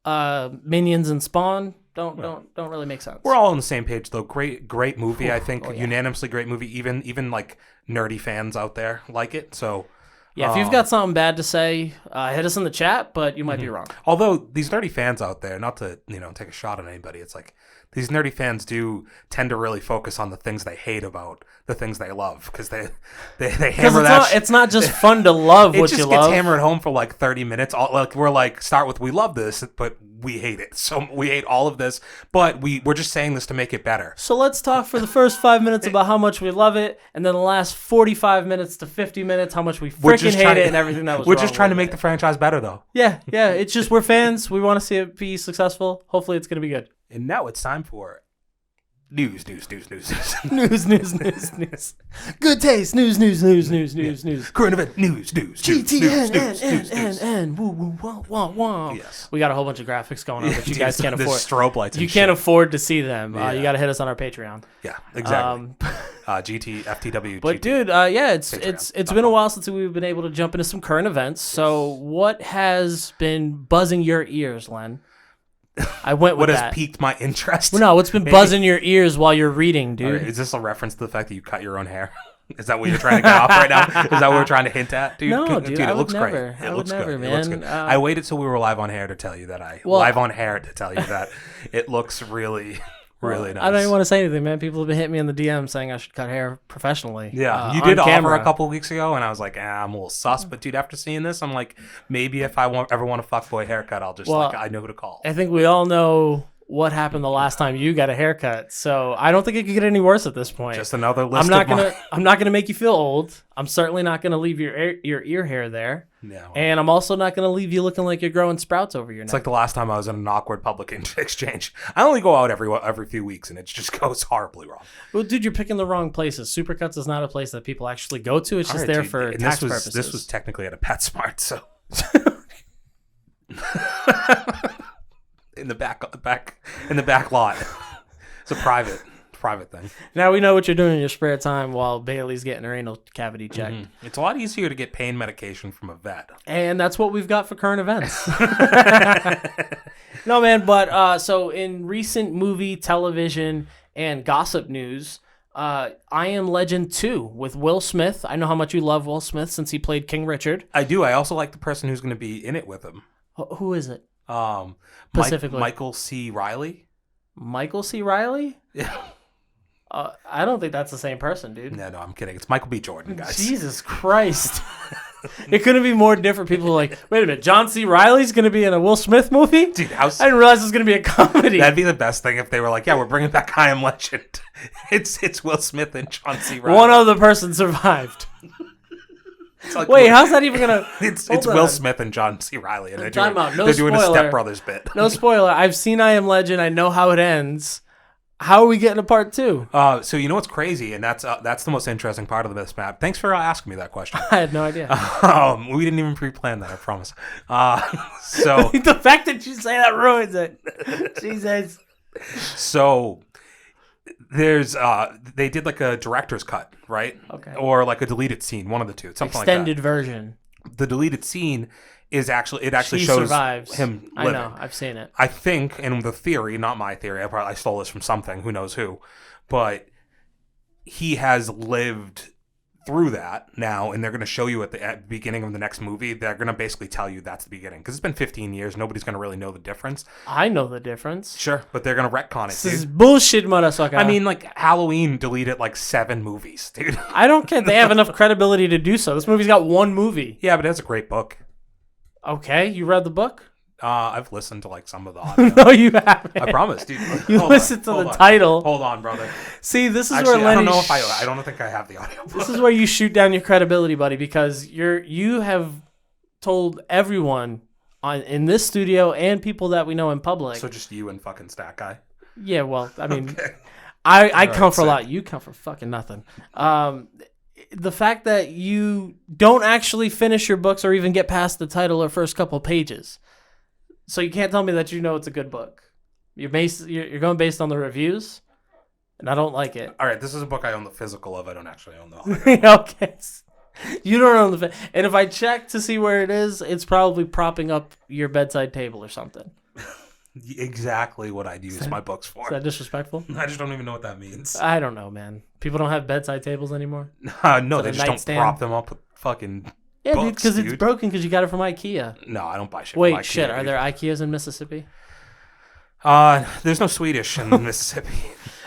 C: minions and Spawn. Don't really make sense.
A: We're all on the same page though. Great movie. I think unanimously great movie. Even like nerdy fans out there like it. So
C: yeah, if you've got something bad to say, hit us in the chat. But you might be wrong.
A: Although these nerdy fans out there, not to take a shot at anybody, it's like these nerdy fans do tend to really focus on the things they hate about the things they love because they hammer that.
C: It's not just fun to love what you love.
A: It just gets hammered home for like 30 minutes. We're like start with we love this, but we hate it. So we hate all of this, but we're just saying this to make it better.
C: So let's talk for the first 5 minutes about how much we love it, and then the last 45 minutes to 50 minutes how much we freaking hate it and everything that was.
A: We're just trying to make the franchise better, though.
C: Yeah. It's just we're fans. We want to see it be successful. Hopefully, it's going to be good.
A: And now it's time for news.
C: Good taste. News.
A: Current event news.
C: GTN. Woo. Yes. We got a whole bunch of graphics going on, but you guys can't afford.
A: Strobe lights.
C: You can't afford to see them. You got to hit us on our Patreon.
A: Yeah, exactly. FTW.
C: But dude, yeah, it's
A: Patreon.
C: been a while since we've been able to jump into some current events. So what has been buzzing your ears, Len? I went with
A: what
C: that.
A: has piqued my interest?
C: Well, no, what's been buzzing your ears while you're reading, dude?
A: Right, is this a reference to the fact that you cut your own hair? Is that what you're trying to get off right now? Is that what we're trying to hint at, dude?
C: No, dude,
A: it
C: I
A: looks
C: would
A: great.
C: never.
A: It
C: I
A: looks
C: would never,
A: good.
C: man.
A: It looks good. I waited till we were live on hair to tell you that it looks really, really nice.
C: I don't even want to say anything, man. People have been hitting me in the DM saying I should cut hair professionally.
A: Yeah, you
C: on
A: did offer
C: camera.
A: a couple weeks ago, and I was like, I'm a little sus. But dude, after seeing this, I'm like, maybe if I ever want a fuckboy haircut, I'll just I know who to call.
C: I think we all know what happened the last time you got a haircut, so I don't think it could get any worse at this point.
A: Just another list.
C: I'm not gonna make you feel old. I'm certainly not gonna leave your ear hair there.
A: No.
C: And I'm also not gonna leave you looking like you're growing sprouts over your neck.
A: It's like the last time I was in an awkward public exchange. I only go out every few weeks, and it just goes horribly wrong.
C: Well, dude, you're picking the wrong places. Supercuts is not a place that people actually go to. It's just there for tax purposes.
A: This was technically at a PetSmart, so in the back lot. It's a private thing.
C: Now we know what you're doing in your spare time while Bailey's getting her anal cavity checked.
A: Mm-hmm. It's a lot easier to get pain medication from a vet.
C: And that's what we've got for current events. No, man, but so in recent movie, television, and gossip news, I Am Legend 2 with Will Smith. I know how much you love Will Smith since he played King Richard.
A: I do. I also like the person who's going to be in it with him.
C: Who is it?
A: Specifically. Michael C. Riley.
C: Michael C. Riley?
A: Yeah.
C: I don't think that's the same person, dude.
A: No, I'm kidding. It's Michael B. Jordan, guys.
C: Jesus Christ. It couldn't be more different. People are like, wait a minute, John C. Riley's going to be in a Will Smith movie?
A: Dude,
C: I didn't realize it was going to be a comedy.
A: That'd be the best thing if they were like, yeah, we're bringing back I Am Legend. It's Will Smith and John C. Riley.
C: One other person survived.
A: Like,
C: wait, how's that even going to...
A: It's Will Smith and John C. Riley. And they're doing a Step Brothers bit.
C: No spoiler. I've seen I Am Legend. I know how it ends. How are we getting a part 2?
A: So you know what's crazy, and that's the most interesting part of this map. Thanks for asking me that question.
C: I had no idea.
A: We didn't even pre-plan that, I promise. So
C: the fact that you say that ruins it. Jesus.
A: So there's they did like a director's cut, right?
C: Okay.
A: Or like a deleted scene, one of the two, something
C: Extended
A: like that.
C: version.
A: The deleted scene is actually
C: She
A: shows
C: survives.
A: him living.
C: I know. I've seen it.
A: I think, and the theory, not my theory, I stole this from something, who knows who, but he has lived through that now, and they're going to show you at the beginning of the next movie. They're going to basically tell you that's the beginning, because it's been 15 years. Nobody's going to really know the difference.
C: I know the difference.
A: Sure, but they're going to retcon it,
C: This
A: dude.
C: is bullshit, motherfucker.
A: I mean, like, Halloween deleted like 7 movies, dude.
C: I don't care. They have enough credibility to do so. This movie's got one movie.
A: Yeah, but it's a great book.
C: Okay, you read the book?
A: I've listened to like some of the audio.
C: No, you haven't.
A: I promise, dude.
C: You listened to the title.
A: Hold on, brother.
C: See, this is
A: Actually,
C: where Lenny.
A: I don't think I have the audio.
C: This is where you shoot down your credibility, buddy, because you have told everyone in this studio and people that we know in public.
A: So just you and fucking Stat Guy.
C: Yeah, well, I mean,
A: Okay.
C: I come for a lot. You come for fucking nothing. The fact that you don't actually finish your books or even get past the title or first couple pages. So you can't tell me that you know it's a good book. You're going based on the reviews, and I don't like it.
A: All right, this is a book I own the physical of. I don't actually own the audio.
C: Okay. You don't own the... And if I check to see where it is, it's probably propping up your bedside table or something.
A: Exactly what I'd use my books for.
C: Is that disrespectful?
A: I just don't even know what that means.
C: I don't know, man. People don't have bedside tables anymore?
A: No, they just
C: nightstand?
A: don't prop them up with fucking
C: Yeah,
A: books,
C: dude, because it's broken because you got it from IKEA.
A: No, I don't buy shit
C: Wait,
A: from IKEA,
C: shit, are
A: dude.
C: there IKEAs in Mississippi?
A: There's no Swedish in Mississippi.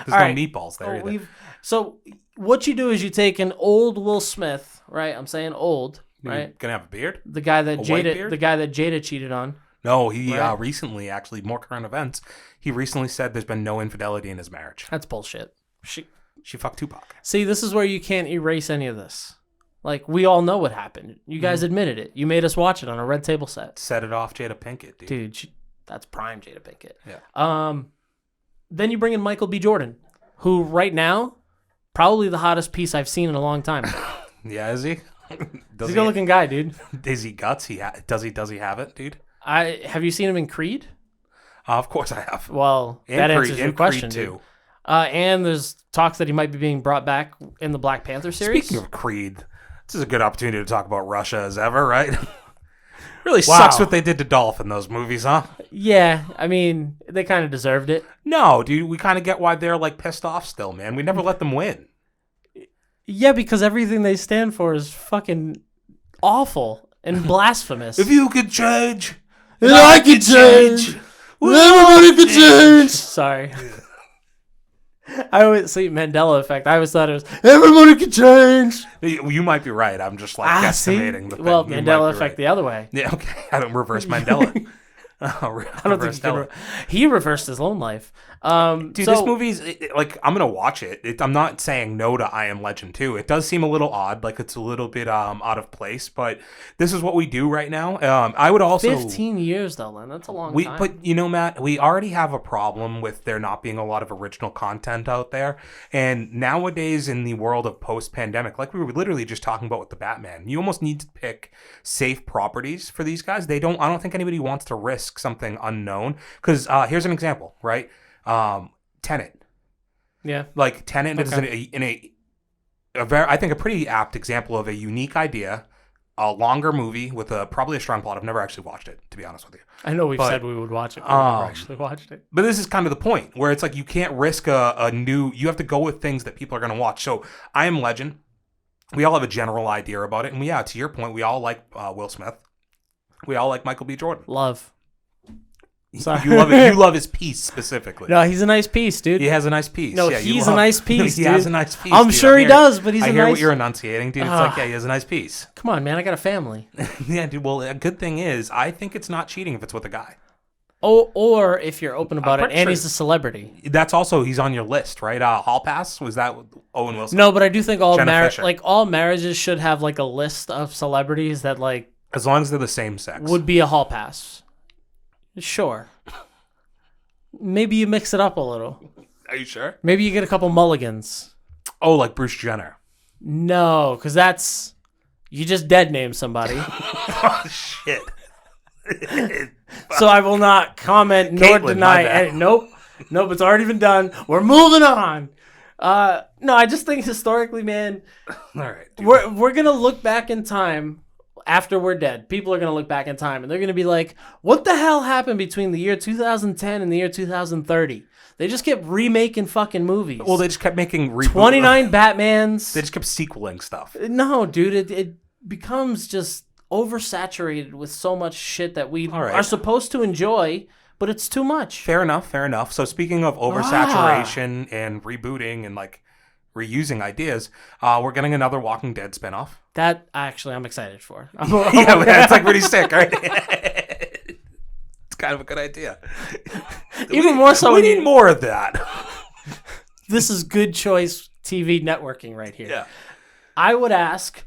A: There's
C: All
A: no
C: right.
A: meatballs there either.
C: So what you do is you take an old Will Smith, right? I'm saying old,
A: You're
C: right?
A: gonna have a beard?
C: The guy that
A: white beard?
C: Jada cheated on.
A: No, he
C: Right.
A: recently, actually, more current events, he recently said there's been no infidelity in his marriage.
C: That's bullshit.
A: She fucked Tupac.
C: See, this is where you can't erase any of this. Like, we all know what happened. You guys admitted it. You made us watch it on a red table set.
A: Set it off Jada Pinkett, dude.
C: Dude, that's prime Jada Pinkett.
A: Yeah.
C: Then you bring in Michael B. Jordan, who right now, probably the hottest piece I've seen in a long time.
A: Yeah, is he?
C: He's a good-looking guy, dude.
A: Is he guts? Does he have it, dude?
C: Have you seen him in Creed?
A: Of course I have.
C: Well,
A: And
C: that
A: Creed,
C: answers your
A: and
C: question,
A: Creed
C: dude. And there's talks that he might be being brought back in the Black Panther series.
A: Speaking of Creed, this is a good opportunity to talk about Russia as ever, right? Really sucks what they did to Dolph in those movies, huh?
C: Yeah, I mean, they kind of deserved it.
A: No, dude, we kind of get why they're like pissed off still, man. We never let them win.
C: Yeah, because everything they stand for is fucking awful and blasphemous.
A: If you could change,
C: then I could change. Everybody could change. Sorry. I always see Mandela effect. I always thought it was everybody could change.
A: You might be right. I'm just like guesstimating the thing.
C: Well, Mandela effect the other way.
A: Yeah, okay. I don't reverse Mandela.
C: I don't think he reversed his own life.
A: Dude, this movie's like, I'm gonna watch it. I'm not saying no to I Am Legend 2. It does seem a little odd, like it's a little bit out of place, but this is what we do right now. I would also
C: 15 years though, Len. That's a long time.
A: But you know, Matt, we already have a problem with there not being a lot of original content out there, and nowadays in the world of post-pandemic, like we were literally just talking about with the Batman, you almost need to pick safe properties for these guys. I don't think anybody wants to risk something unknown, because here's an example, right? Tenet.
C: Yeah.
A: Like Tenet is in a very, I think, a pretty apt example of a unique idea, a longer movie with probably a strong plot. I've never actually watched it, to be honest with you.
C: I know we've said we would watch it, but we've never actually watched it.
A: But this is kind of the point where it's like you can't risk a new, you have to go with things that people are going to watch. So I Am Legend, we all have a general idea about it. And to your point, we all like Will Smith. We all like Michael B. Jordan.
C: Love.
A: Sorry. You love it. You love his piece specifically.
C: No, he's a nice piece, dude.
A: He has a nice piece.
C: No, he's a nice piece,
A: He
C: dude.
A: has a nice piece.
C: I'm sure he does, but he's a nice...
A: I hear what you're enunciating, dude. It's like, he has a nice piece.
C: Come on, man. I got a family.
A: Yeah, dude. Well, a good thing is, I think it's not cheating if it's with a guy.
C: Oh, or if you're open about it, and he's a celebrity.
A: That's also, he's on your list, right? Hall Pass? Was that Owen Wilson?
C: No, but I do think all marriages should have like a list of celebrities that like...
A: As long as they're the same sex.
C: Would be a Hall Pass. Sure. Maybe you mix it up a little.
A: Are you sure?
C: Maybe you get a couple mulligans.
A: Oh, like Bruce Jenner.
C: No, because that's... You just dead name somebody.
A: Oh, shit.
C: So I will not comment nor deny. Nope, it's already been done. We're moving on. No, I just think historically, man.
A: All right, dude.
C: We're gonna look back in time after we're dead. People are gonna look back in time and they're gonna be like, "What the hell happened between the year 2010 and the year 2030?" They just kept remaking fucking movies.
A: Well, they just kept making
C: 29 Batmans.
A: They just kept sequeling stuff.
C: No, dude, it becomes just oversaturated with so much shit that we are supposed to enjoy, but it's too much.
A: Fair enough. So speaking of oversaturation and rebooting and like reusing ideas, we're getting another Walking Dead spinoff.
C: That actually I'm excited for.
A: Yeah, it's like pretty sick, right? It's kind of a good idea.
C: Even more so,
A: we need more of that.
C: This is good choice TV networking right here.
A: Yeah.
C: I would ask,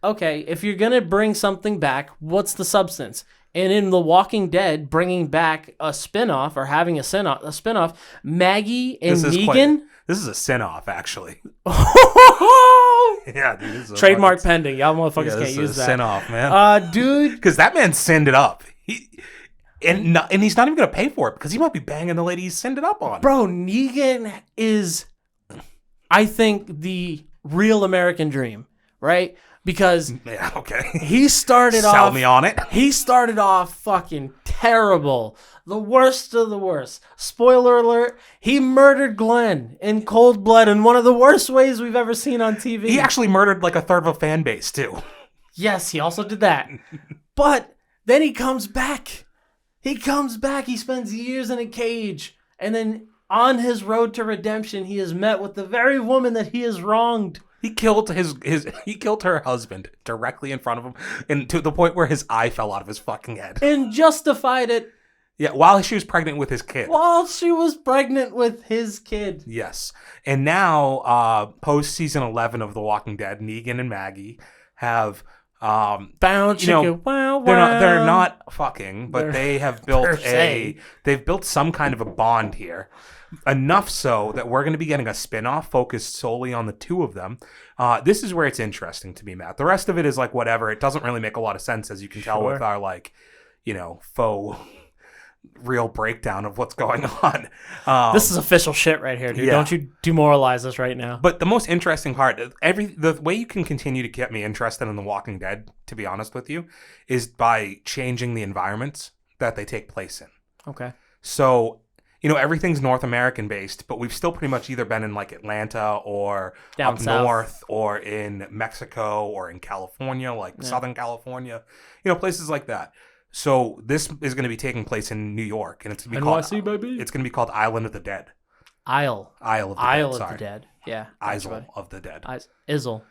C: okay, if you're going to bring something back, what's the substance? And in The Walking Dead, bringing back a spinoff or having a spinoff, Maggie and Negan.
A: This is a sin-off, actually. Yeah, dude. This is
C: trademark pending. Y'all motherfuckers can't use that.
A: Sin-off, man.
C: Dude.
A: Because that man sinned it up. And he's not even going to pay for it because he might be banging the lady he sinned it up on.
C: Bro, Negan is, I think, the real American dream, right? Because he started off...
A: Sell me on it.
C: He started off fucking terrible. The worst of the worst. Spoiler alert, he murdered Glenn in cold blood in one of the worst ways we've ever seen on TV.
A: He actually murdered like a third of a fan base, too.
C: Yes, he also did that. But then he comes back. He spends years in a cage. And then on his road to redemption, he is met with the very woman that he has wronged.
A: He killed he killed her husband directly in front of him, and to the point where his eye fell out of his fucking head.
C: And justified it.
A: Yeah, while she was pregnant with his kid. Yes. And now, post season 11 of The Walking Dead, Negan and Maggie have
C: bound chicken. Wow,
A: they're not fucking, but they have built some kind of a bond here. Enough so that we're going to be getting a spin-off focused solely on the two of them. This is where it's interesting to me, Matt. The rest of it is like whatever. It doesn't really make a lot of sense, as you can tell with our faux real breakdown of what's going on.
C: This is official shit right here, dude.
A: Yeah.
C: Don't you demoralize us right now.
A: But the most interesting part, the way you can continue to get me interested in The Walking Dead, to be honest with you, is by changing the environments that they take place in.
C: Okay.
A: So, everything's North American based, but we've still pretty much either been in like Atlanta or
C: Down
A: up
C: south.
A: north or in Mexico or in California, like Southern California, places like that. So this is going to be taking place in New York, and it's going to be
C: NYC, baby.
A: It's going to be called Island of the Dead.
C: Isle
A: Isle of the
C: Isle
A: Dead.
C: of
A: Sorry.
C: the Dead. Yeah.
A: Isle of the Dead.
C: Izzle.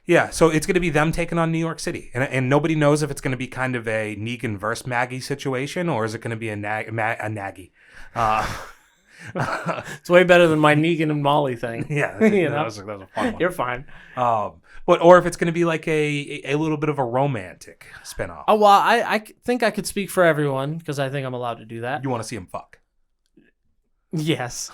A: Yeah, so it's going to be them taking on New York City. And nobody knows if it's going to be kind of a Negan versus Maggie situation, or is it going to be a Naggy?
C: It's way better than my Negan and Molly thing.
A: Yeah, that was a fun one.
C: You're fine.
A: Or if it's going to be like a little bit of a romantic spinoff.
C: Oh, well, I think I could speak for everyone because I think I'm allowed to do that.
A: You want to see him fuck?
C: Yes.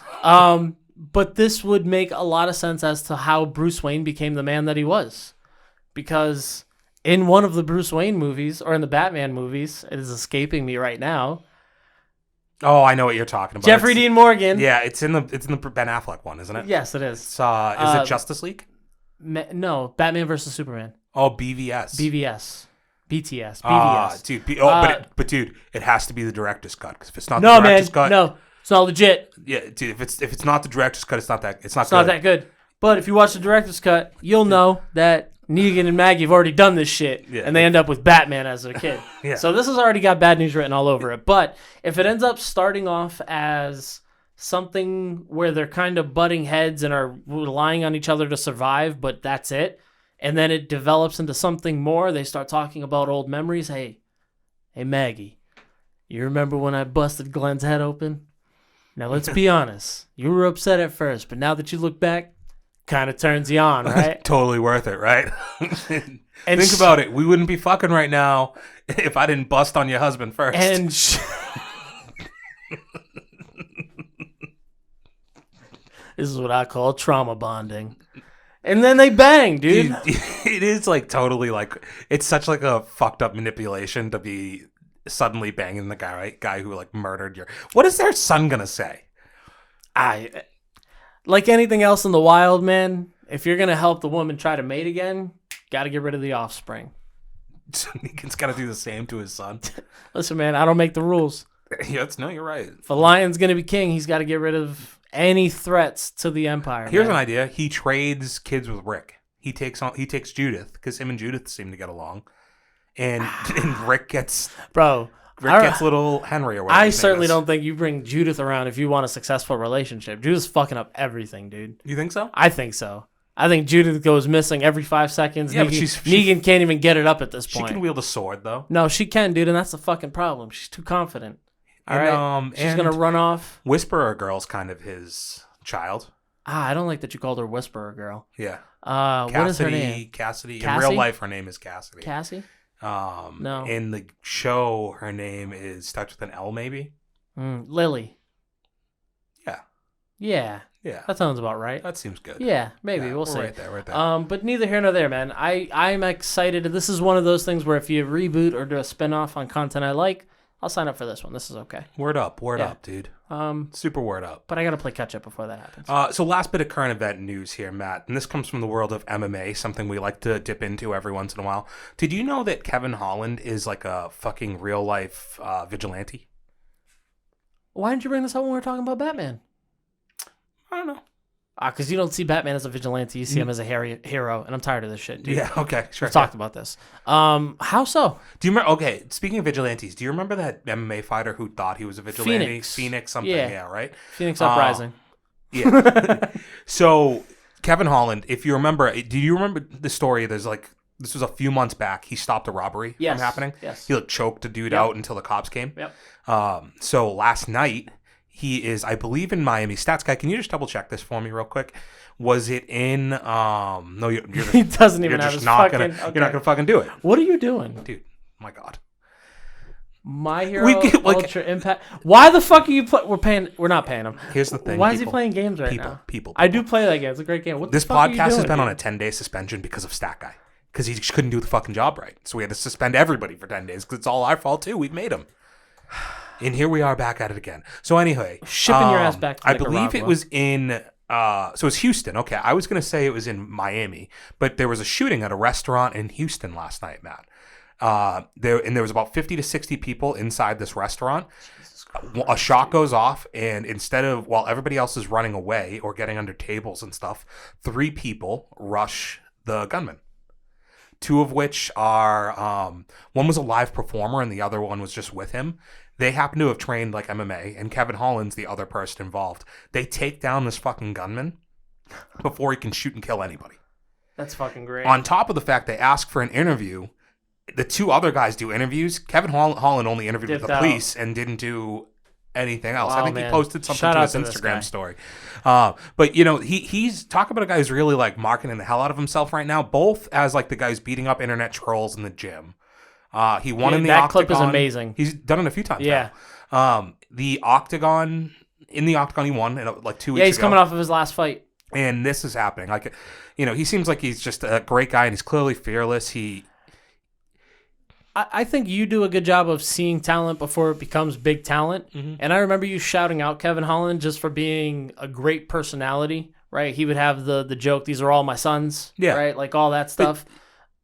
C: But this would make a lot of sense as to how Bruce Wayne became the man that he was. Because in one of the Bruce Wayne movies, or in the Batman movies, it is escaping me right now.
A: Oh, I know what you're talking about.
C: Jeffrey Dean Morgan.
A: Yeah, it's in the Ben Affleck one, isn't it?
C: Yes, it is.
A: It's, is it Justice League?
C: No, Batman versus Superman.
A: Oh, BVS.
C: BTS.
A: Dude. But dude, it has to be the director's cut. Because if it's not the director's cut,
C: no, it's not legit.
A: Yeah, dude. If it's not the director's cut, it's not that. It's not
C: that good. But if you watch the director's cut, you'll know that Negan and Maggie have already done this shit, and they end up with Batman as their kid.
A: Yeah.
C: So this has already got bad news written all over it. But if it ends up starting off as something where they're kind of butting heads and are relying on each other to survive, but that's it, and then it develops into something more, they start talking about old memories. Hey Maggie, you remember when I busted Glenn's head open? Now let's be honest. You were upset at first, but now that you look back, kind of turns you on, right?
A: Totally worth it, right? And think about it. We wouldn't be fucking right now if I didn't bust on your husband first.
C: And this is what I call trauma bonding. And then they bang, dude.
A: It is like totally like, it's such like a fucked up manipulation to be suddenly banging the guy who like murdered your. What is their son gonna say?
C: Like anything else in the wild, man, if you're gonna help the woman try to mate again, gotta get rid of the offspring.
A: So Negan's gotta do the same to his son.
C: Listen, man, I don't make the rules.
A: No, you're right.
C: If a lion's gonna be king, he's got to get rid of any threats to the empire.
A: Here's
C: an
A: idea. He trades kids with Rick. He takes Judith because him and Judith seem to get along, and Rick gets little Henry or whatever.
C: I certainly don't think you bring Judith around if you want a successful relationship. Judith's fucking up everything, dude.
A: You think so?
C: I think so. I think Judith goes missing every 5 seconds.
A: Yeah,
C: Negan can't even get it up at this point.
A: She can wield a sword, though.
C: No, she can, dude, and that's the fucking problem. She's too confident. All right, she's gonna run off.
A: Whisperer Girl's kind of his child.
C: I don't like that you called her Whisperer Girl.
A: Yeah.
C: What is her name?
A: Cassidy.
C: Cassie?
A: In real life, her name is Cassidy.
C: Cassie?
A: No. In the show, her name is starts with an L, maybe.
C: Lily.
A: Yeah.
C: Yeah.
A: Yeah.
C: That sounds about right.
A: That seems good.
C: Yeah, maybe. We'll see.
A: Right there.
C: But neither here nor there, man. I'm excited. This is one of those things where if you reboot or do a spinoff on content I like, I'll sign up for this one. This is okay.
A: Word up, dude. Super word up.
C: But I got to play catch up before that happens.
A: So last bit of current event news here, Matt, and this comes from the world of MMA, something we like to dip into every once in a while. Did you know that Kevin Holland is like a fucking real life vigilante?
C: Why didn't you bring this up when we were talking about Batman?
A: I don't know.
C: Because you don't see Batman as a vigilante. You see him as a hero, and I'm tired of this shit, dude.
A: Yeah, okay, sure.
C: We've talked about this. How so?
A: Do you remember? Okay, speaking of vigilantes, do you remember that MMA fighter who thought he was a vigilante? Phoenix something, yeah right?
C: Phoenix Uprising.
A: Yeah. So, Kevin Holland, if you remember, do you remember the story? This was a few months back. He stopped a robbery from happening.
C: Yes.
A: He choked a dude out until the cops came.
C: Yep.
A: So last night, he is, I believe, in Miami. Stats guy, can you just double check this for me real quick? Was it in? No, you're just,
C: he doesn't even have his fucking.
A: You're not gonna fucking do it.
C: What are you doing,
A: dude? My God.
C: My Hero Ultra Impact. Why the fuck are you play? We're not paying him.
A: Here's the thing.
C: Why is he playing games right now?
A: People.
C: I do play that game. It's a great game. What
A: this
C: the fuck
A: podcast
C: are you doing,
A: has been on a 10-day suspension because of Stat Guy. Because he couldn't do the fucking job right. So we had to suspend everybody for 10 days because it's all our fault too. We've made him. And here we are back at it again. So anyway,
C: Shipping your ass back to
A: I
C: Nicaragua.
A: believe it was in. So it was Houston. Okay, I was gonna say it was in Miami, but there was a shooting at a restaurant in Houston last night, Matt. There was about 50 to 60 people inside this restaurant. A shot goes off, and while everybody else is running away or getting under tables and stuff, 3 people rush the gunman. 2 of which are one was a live performer and the other one was just with him. They happen to have trained like MMA, and Kevin Holland's the other person involved. They take down this fucking gunman before he can shoot and kill anybody.
C: That's fucking great.
A: On top of the fact they ask for an interview, the 2 other guys do interviews. Kevin Holland only interviewed with the police and didn't do anything else.
C: Wow,
A: I think
C: man.
A: he posted something
C: Shout
A: to
C: out
A: his
C: to this guy.
A: Instagram story. But he's talk about a guy who's really like marketing the hell out of himself right now, both as like the guy who's beating up internet trolls in the gym. He won in the
C: that
A: Octagon.
C: clip is amazing.
A: He's done it a few times.
C: Yeah.
A: Now. The Octagon in the Octagon he won like 2 weeks ago.
C: Yeah, he's coming off of his last fight.
A: And this is happening. Like, he seems like he's just a great guy and he's clearly fearless.
C: I think you do a good job of seeing talent before it becomes big talent.
A: Mm-hmm.
C: And I remember you shouting out Kevin Holland just for being a great personality, right? He would have the joke, "These are all my sons," right? Like all that stuff.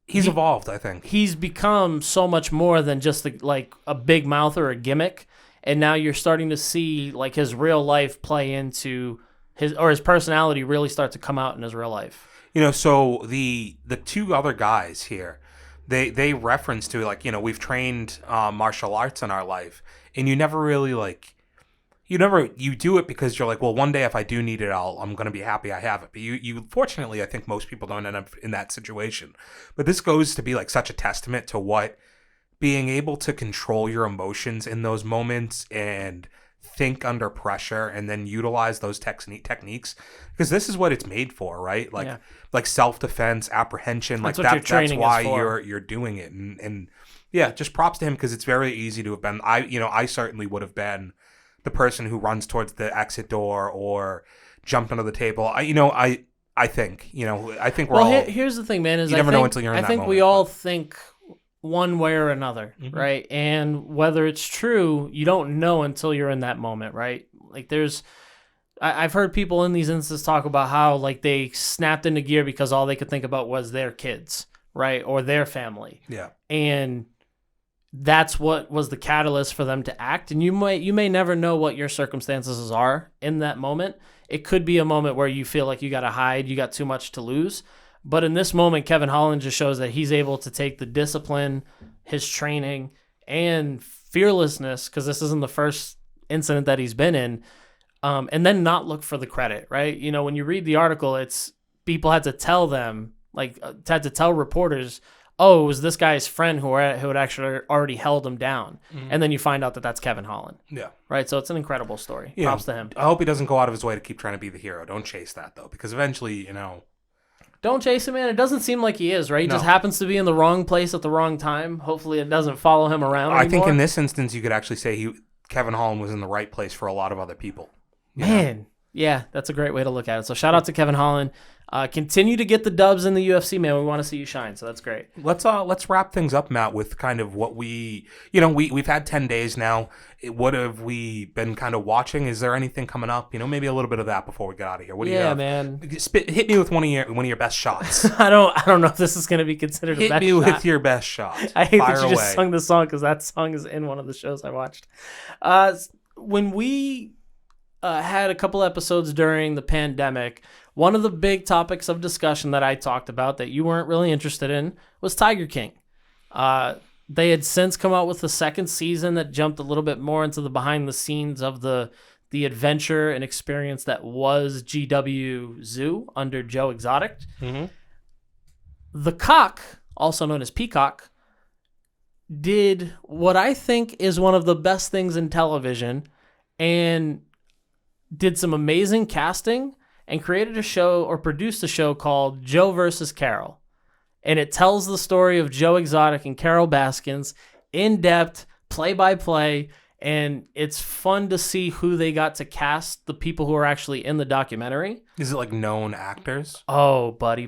A: He's evolved, I think.
C: He's become so much more than just like a big mouth or a gimmick. And now you're starting to see like his real life play into his personality really start to come out in his real life.
A: So the 2 other guys here, they reference to like, we've trained martial arts in our life, and you never really like, you do it because you're like, well, one day if I do need it, I'm going to be happy I have it. But you fortunately, I think most people don't end up in that situation. But this goes to be like such a testament to what being able to control your emotions in those moments and think under pressure and then utilize those techniques, because this is what it's made for, right? Like self-defense, apprehension,
C: That's
A: like
C: what
A: that.
C: your training
A: That's why
C: is for.
A: you're doing it, and yeah, just props to him, because it's very easy to have been. I certainly would have been the person who runs towards the exit door or jumped under the table. I think we're all.
C: Here's the thing, man. Is
A: You never know until you're in
C: I
A: that
C: think we
A: moment,
C: all
A: but-
C: think one way or another,
A: Mhm.
C: right? And whether it's true, you don't know until you're in that moment, right? Like I've heard people in these instances talk about how like they snapped into gear because all they could think about was their kids, right? Or their family.
A: Yeah.
C: And that's what was the catalyst for them to act. And you may never know what your circumstances are in that moment. It could be a moment where you feel like you got to hide, you got too much to lose. But in this moment, Kevin Holland just shows that he's able to take the discipline, his training, and fearlessness, because this isn't the first incident that he's been in, and then not look for the credit, right? When you read the article, it's people had to tell them, had to tell reporters, oh, it was this guy's friend who had actually already held him down. Mm-hmm. And then you find out that that's Kevin Holland.
A: Yeah.
C: Right? So it's an incredible story. Props to him.
A: I hope he doesn't go out of his way to keep trying to be the hero. Don't chase that, though, because eventually,
C: Don't chase him, man. It doesn't seem like he is, right? He
A: No.
C: just happens to be in the wrong place at the wrong time. Hopefully it doesn't follow him around
A: I think
C: anymore.
A: in this instance, you could actually say Kevin Holland was in the right place for a lot of other people.
C: Man, yeah, that's a great way to look at it. So shout out to Kevin Holland. Continue to get the dubs in the UFC, man. We want to see you shine, so that's great.
A: Let's wrap things up, Matt, with kind of what we've had 10 days now. What have we been kind of watching? Is there anything coming up? Maybe a little bit of that before we get out of here. What do you have?
C: Man.
A: Hit me with one of your best shots.
C: I don't know if this is going to be considered a
A: Hit
C: best
A: me
C: shot.
A: with your best shot.
C: I hate
A: Fire
C: that you just
A: away.
C: sung the song because that song is in one of the shows I watched. When we had a couple episodes during the pandemic, one of the big topics of discussion that I talked about that you weren't really interested in was Tiger King. They had since come out with the second season that jumped a little bit more into the behind the scenes of the adventure and experience that was GW Zoo under Joe Exotic.
A: Mm-hmm.
C: The Cock, also known as Peacock, did what I think is one of the best things in television and did some amazing casting and created a show or produced a show called Joe versus Carol. And it tells the story of Joe Exotic and Carol Baskins in depth, play by play, and it's fun to see who they got to cast, the people who are actually in the documentary.
A: Is it like known actors?
C: Oh, buddy.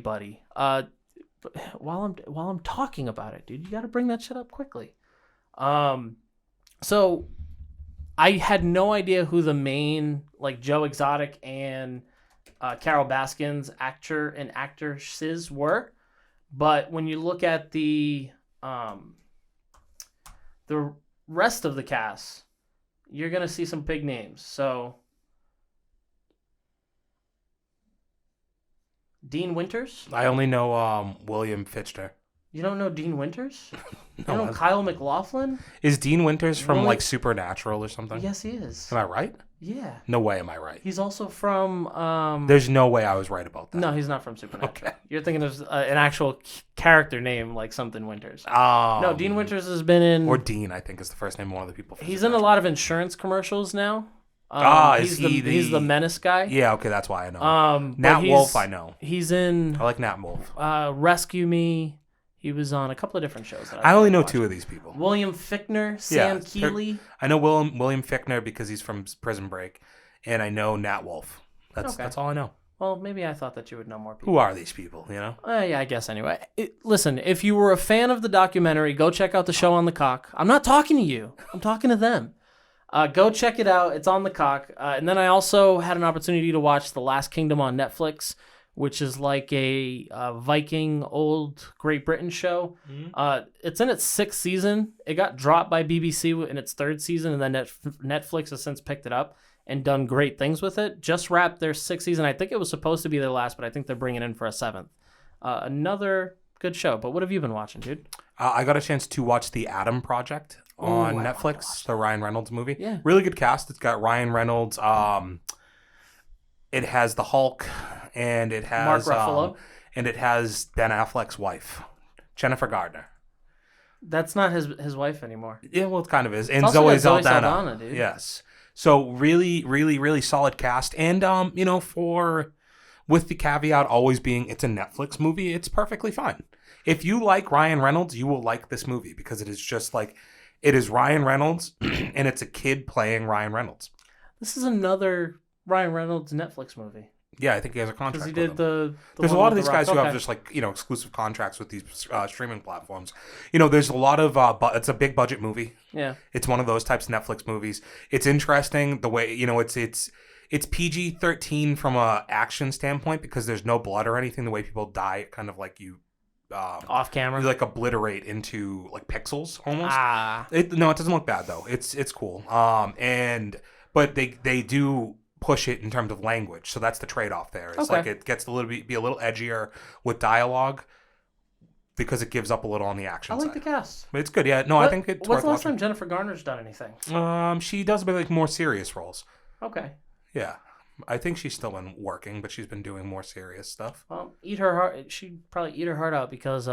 C: While I'm talking about it, dude, you got to bring that shit up quickly. So I had no idea who the main, like Joe Exotic and Carol Baskin's actor and actresses were, but when you look at the rest of the cast, you're gonna see some big names. So Dean Winters.
A: I only know William Fichtner.
C: You don't know Dean Winters? You
A: No,
C: don't know Kyle MacLachlan?
A: Is Dean Winters from
C: William-
A: like Supernatural or something?
C: Yes, he is.
A: Am I right?
C: Yeah.
A: No way am I right.
C: He's also from...
A: There's no way I was right about that.
C: No, he's not from Supernatural.
A: Okay.
C: You're thinking of an actual character name like something Winters.
A: No,
C: No, Dean Winters has been in...
A: Or Dean, I think, is the first name of one of the people. From
C: He's in a lot of insurance commercials now.
A: Is he
C: he's the menace guy.
A: Yeah, okay, that's why I know.
C: But
A: Nat Wolf, I know.
C: He's in
A: I like Nat Wolf.
C: Rescue Me. He was on a couple of different shows. That
A: I only know
C: watched.
A: two of these people.
C: William Fichtner, Sam Keeley.
A: I know William Fichtner because he's from Prison Break, and I know Nat Wolf. That's all I know.
C: Well, maybe I thought that you would know more people.
A: Who are these people, you know?
C: Yeah, I guess anyway. Listen, if you were a fan of the documentary, go check out the show on the cock. I'm not talking to you. I'm talking to them. Go check it out. It's on the cock. And then I also had an opportunity to watch The Last Kingdom on Netflix, which is like a Viking old Great Britain show. Mm-hmm. It's in its 6th season. It got dropped by BBC in its 3rd season, and then Netflix has since picked it up and done great things with it. Just wrapped their 6th season. I think it was supposed to be their last, but I think they're bringing in for a 7th. Another good show. But what have you been watching, dude?
A: I got a chance to watch The Adam Project on Netflix, the Ryan Reynolds movie.
C: Yeah.
A: Really good cast. It's got Ryan Reynolds. It has the Hulk, and it has
C: Mark Ruffalo,
A: and it has Ben Affleck's wife, Jennifer Gardner.
C: That's not his wife anymore.
A: Yeah, well, it kind of is. And
C: also
A: Zoe
C: got Zoe
A: Saldana.
C: Saldana, dude.
A: Yes. So really, really, really solid cast. And with the caveat always being it's a Netflix movie, it's perfectly fine. If you like Ryan Reynolds, you will like this movie because it is just like it is Ryan Reynolds and it's a kid playing Ryan Reynolds.
C: This is another Ryan Reynolds Netflix movie.
A: Yeah, I think he has a contract.
C: Because he did the
A: There's a lot of these guys who have just like exclusive contracts with these streaming platforms. There's a lot of it's a big budget movie.
C: Yeah,
A: it's one of those types of Netflix movies. It's interesting the way it's PG-13 from a action standpoint because there's no blood or anything. The way people die, kind of like you.
C: Off camera,
A: you like obliterate into like pixels almost. It doesn't look bad though. It's cool. But they do push it in terms of language, so that's the trade-off there. It's like it gets be a little edgier with dialogue because it gives up a little on the action side.
C: I like the cast.
A: But it's good, yeah. No, I think it's
C: When's
A: worth
C: the last
A: watching.
C: time Jennifer Garner's done anything?
A: She does a bit like more serious roles.
C: Okay.
A: Yeah. I think she's still been working, but she's been doing more serious stuff.
C: Well, she'd probably eat her heart out because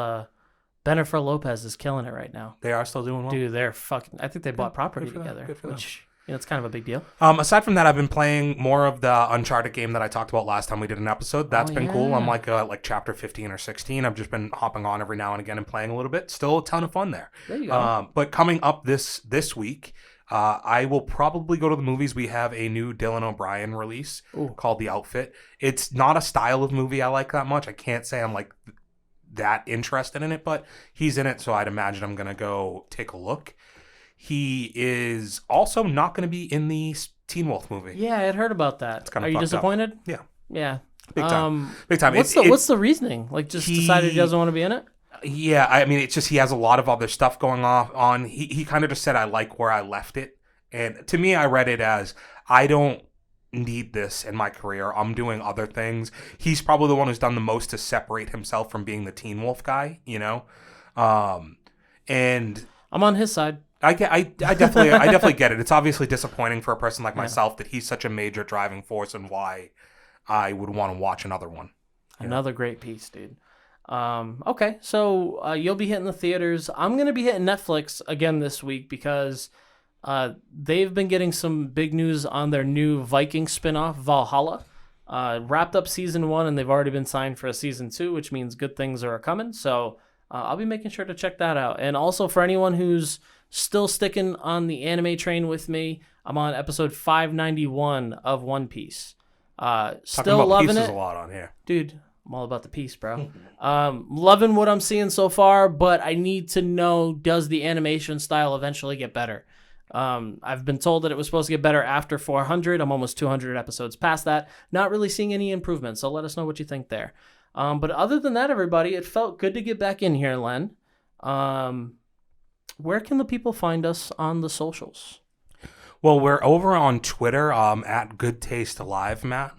C: Jennifer Lopez is killing it right now.
A: They are still doing well?
C: Dude, they're fucking... I think they bought property together.
A: Good for them.
C: Which, it's kind of a big deal.
A: Aside from that, I've been playing more of the Uncharted game that I talked about last time we did an episode. That's been cool. I'm like chapter 15 or 16. I've just been hopping on every now and again and playing a little bit. Still a ton of fun there.
C: There you go.
A: But coming up this week... I will probably go to the movies. We have a new Dylan O'Brien release called The Outfit. It's not a style of movie I like that much. I can't say I'm like that interested in it, but he's in it, so I'd imagine I'm going to go take a look. He is also not going to be in the Teen Wolf movie.
C: Yeah, I had heard about that.
A: It's kind
C: Are
A: of
C: you disappointed?
A: Up. Yeah.
C: Yeah.
A: Big time.
C: What's the reasoning? Like, just decided he doesn't want to be in it?
A: Yeah, I mean, it's just he has a lot of other stuff going on. He kind of just said, I like where I left it. And to me, I read it as, I don't need this in my career. I'm doing other things. He's probably the one who's done the most to separate himself from being the Teen Wolf guy, and
C: I'm on his side.
A: I definitely get it. It's obviously disappointing for a person like myself that he's such a major driving force and why I would want to watch another one.
C: Another great piece, dude. Okay, so you'll be hitting the theaters. I'm going to be hitting Netflix again this week because they've been getting some big news on their new Viking spinoff, Valhalla. Wrapped up season 1, and they've already been signed for a season 2, which means good things are coming. So I'll be making sure to check that out. And also for anyone who's still sticking on the anime train with me, I'm on episode 591 of One Piece. Still loving it.
A: A lot on here,
C: dude. I'm all about the piece, bro. Loving what I'm seeing so far, but I need to know, does the animation style eventually get better? I've been told that it was supposed to get better after 400. I'm almost 200 episodes past that. Not really seeing any improvement, so let us know what you think there. But other than that, everybody, it felt good to get back in here, Len. Where can the people find us on the socials?
A: Well, we're over on Twitter at Good Taste Live, Matt.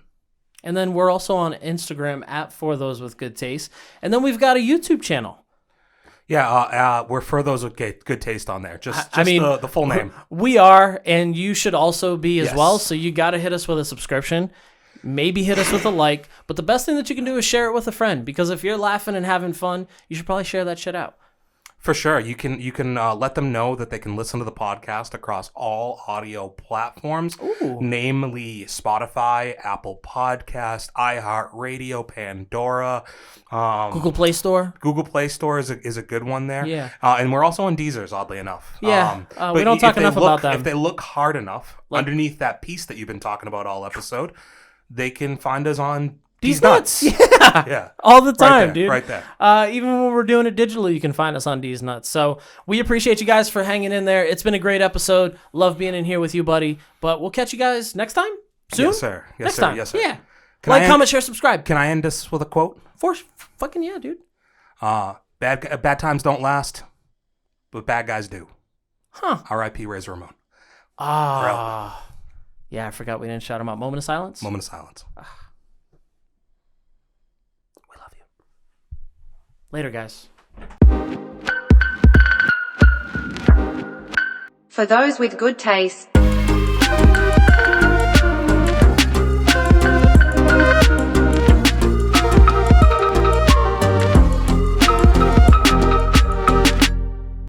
C: And then we're also on Instagram at For Those With Good Taste. And then we've got a YouTube channel.
A: Yeah, we're For Those With Good Taste on there. Just the full name.
C: We are, and you should also be as
A: Yes.
C: well. So you got to hit us with a subscription. Maybe hit us with a like. But the best thing that you can do is share it with a friend. Because if you're laughing and having fun, you should probably share that shit out.
A: For sure. You can let them know that they can listen to the podcast across all audio platforms, namely Spotify, Apple Podcast, iHeartRadio, Pandora.
C: Google Play Store.
A: Google Play Store is a good one there.
C: Yeah.
A: And we're also on Deezer's, oddly enough.
C: Yeah.
A: But
C: we don't talk enough about them.
A: If they look hard enough, underneath that piece that you've been talking about all episode, they can find us on These Nuts.
C: Yeah. All the time, dude.
A: Right there.
C: Even when we're doing it digitally, you can find us on D's Nuts. So we appreciate you guys for hanging in there. It's been a great episode. Love being in here with you, buddy. But we'll catch you guys next time? Soon?
A: Yes, sir. Yes,
C: next
A: sir.
C: time.
A: Yes, sir.
C: Yeah. Comment, share, subscribe.
A: Can I end this with a quote?
C: Fucking yeah, dude.
A: Bad times don't last, but bad guys do.
C: Huh.
A: R.I.P. Razor Ramon.
C: Yeah, I forgot we didn't shout him out. Moment of silence?
A: Moment of silence.
C: We love you. Later, guys.
B: For those with good taste.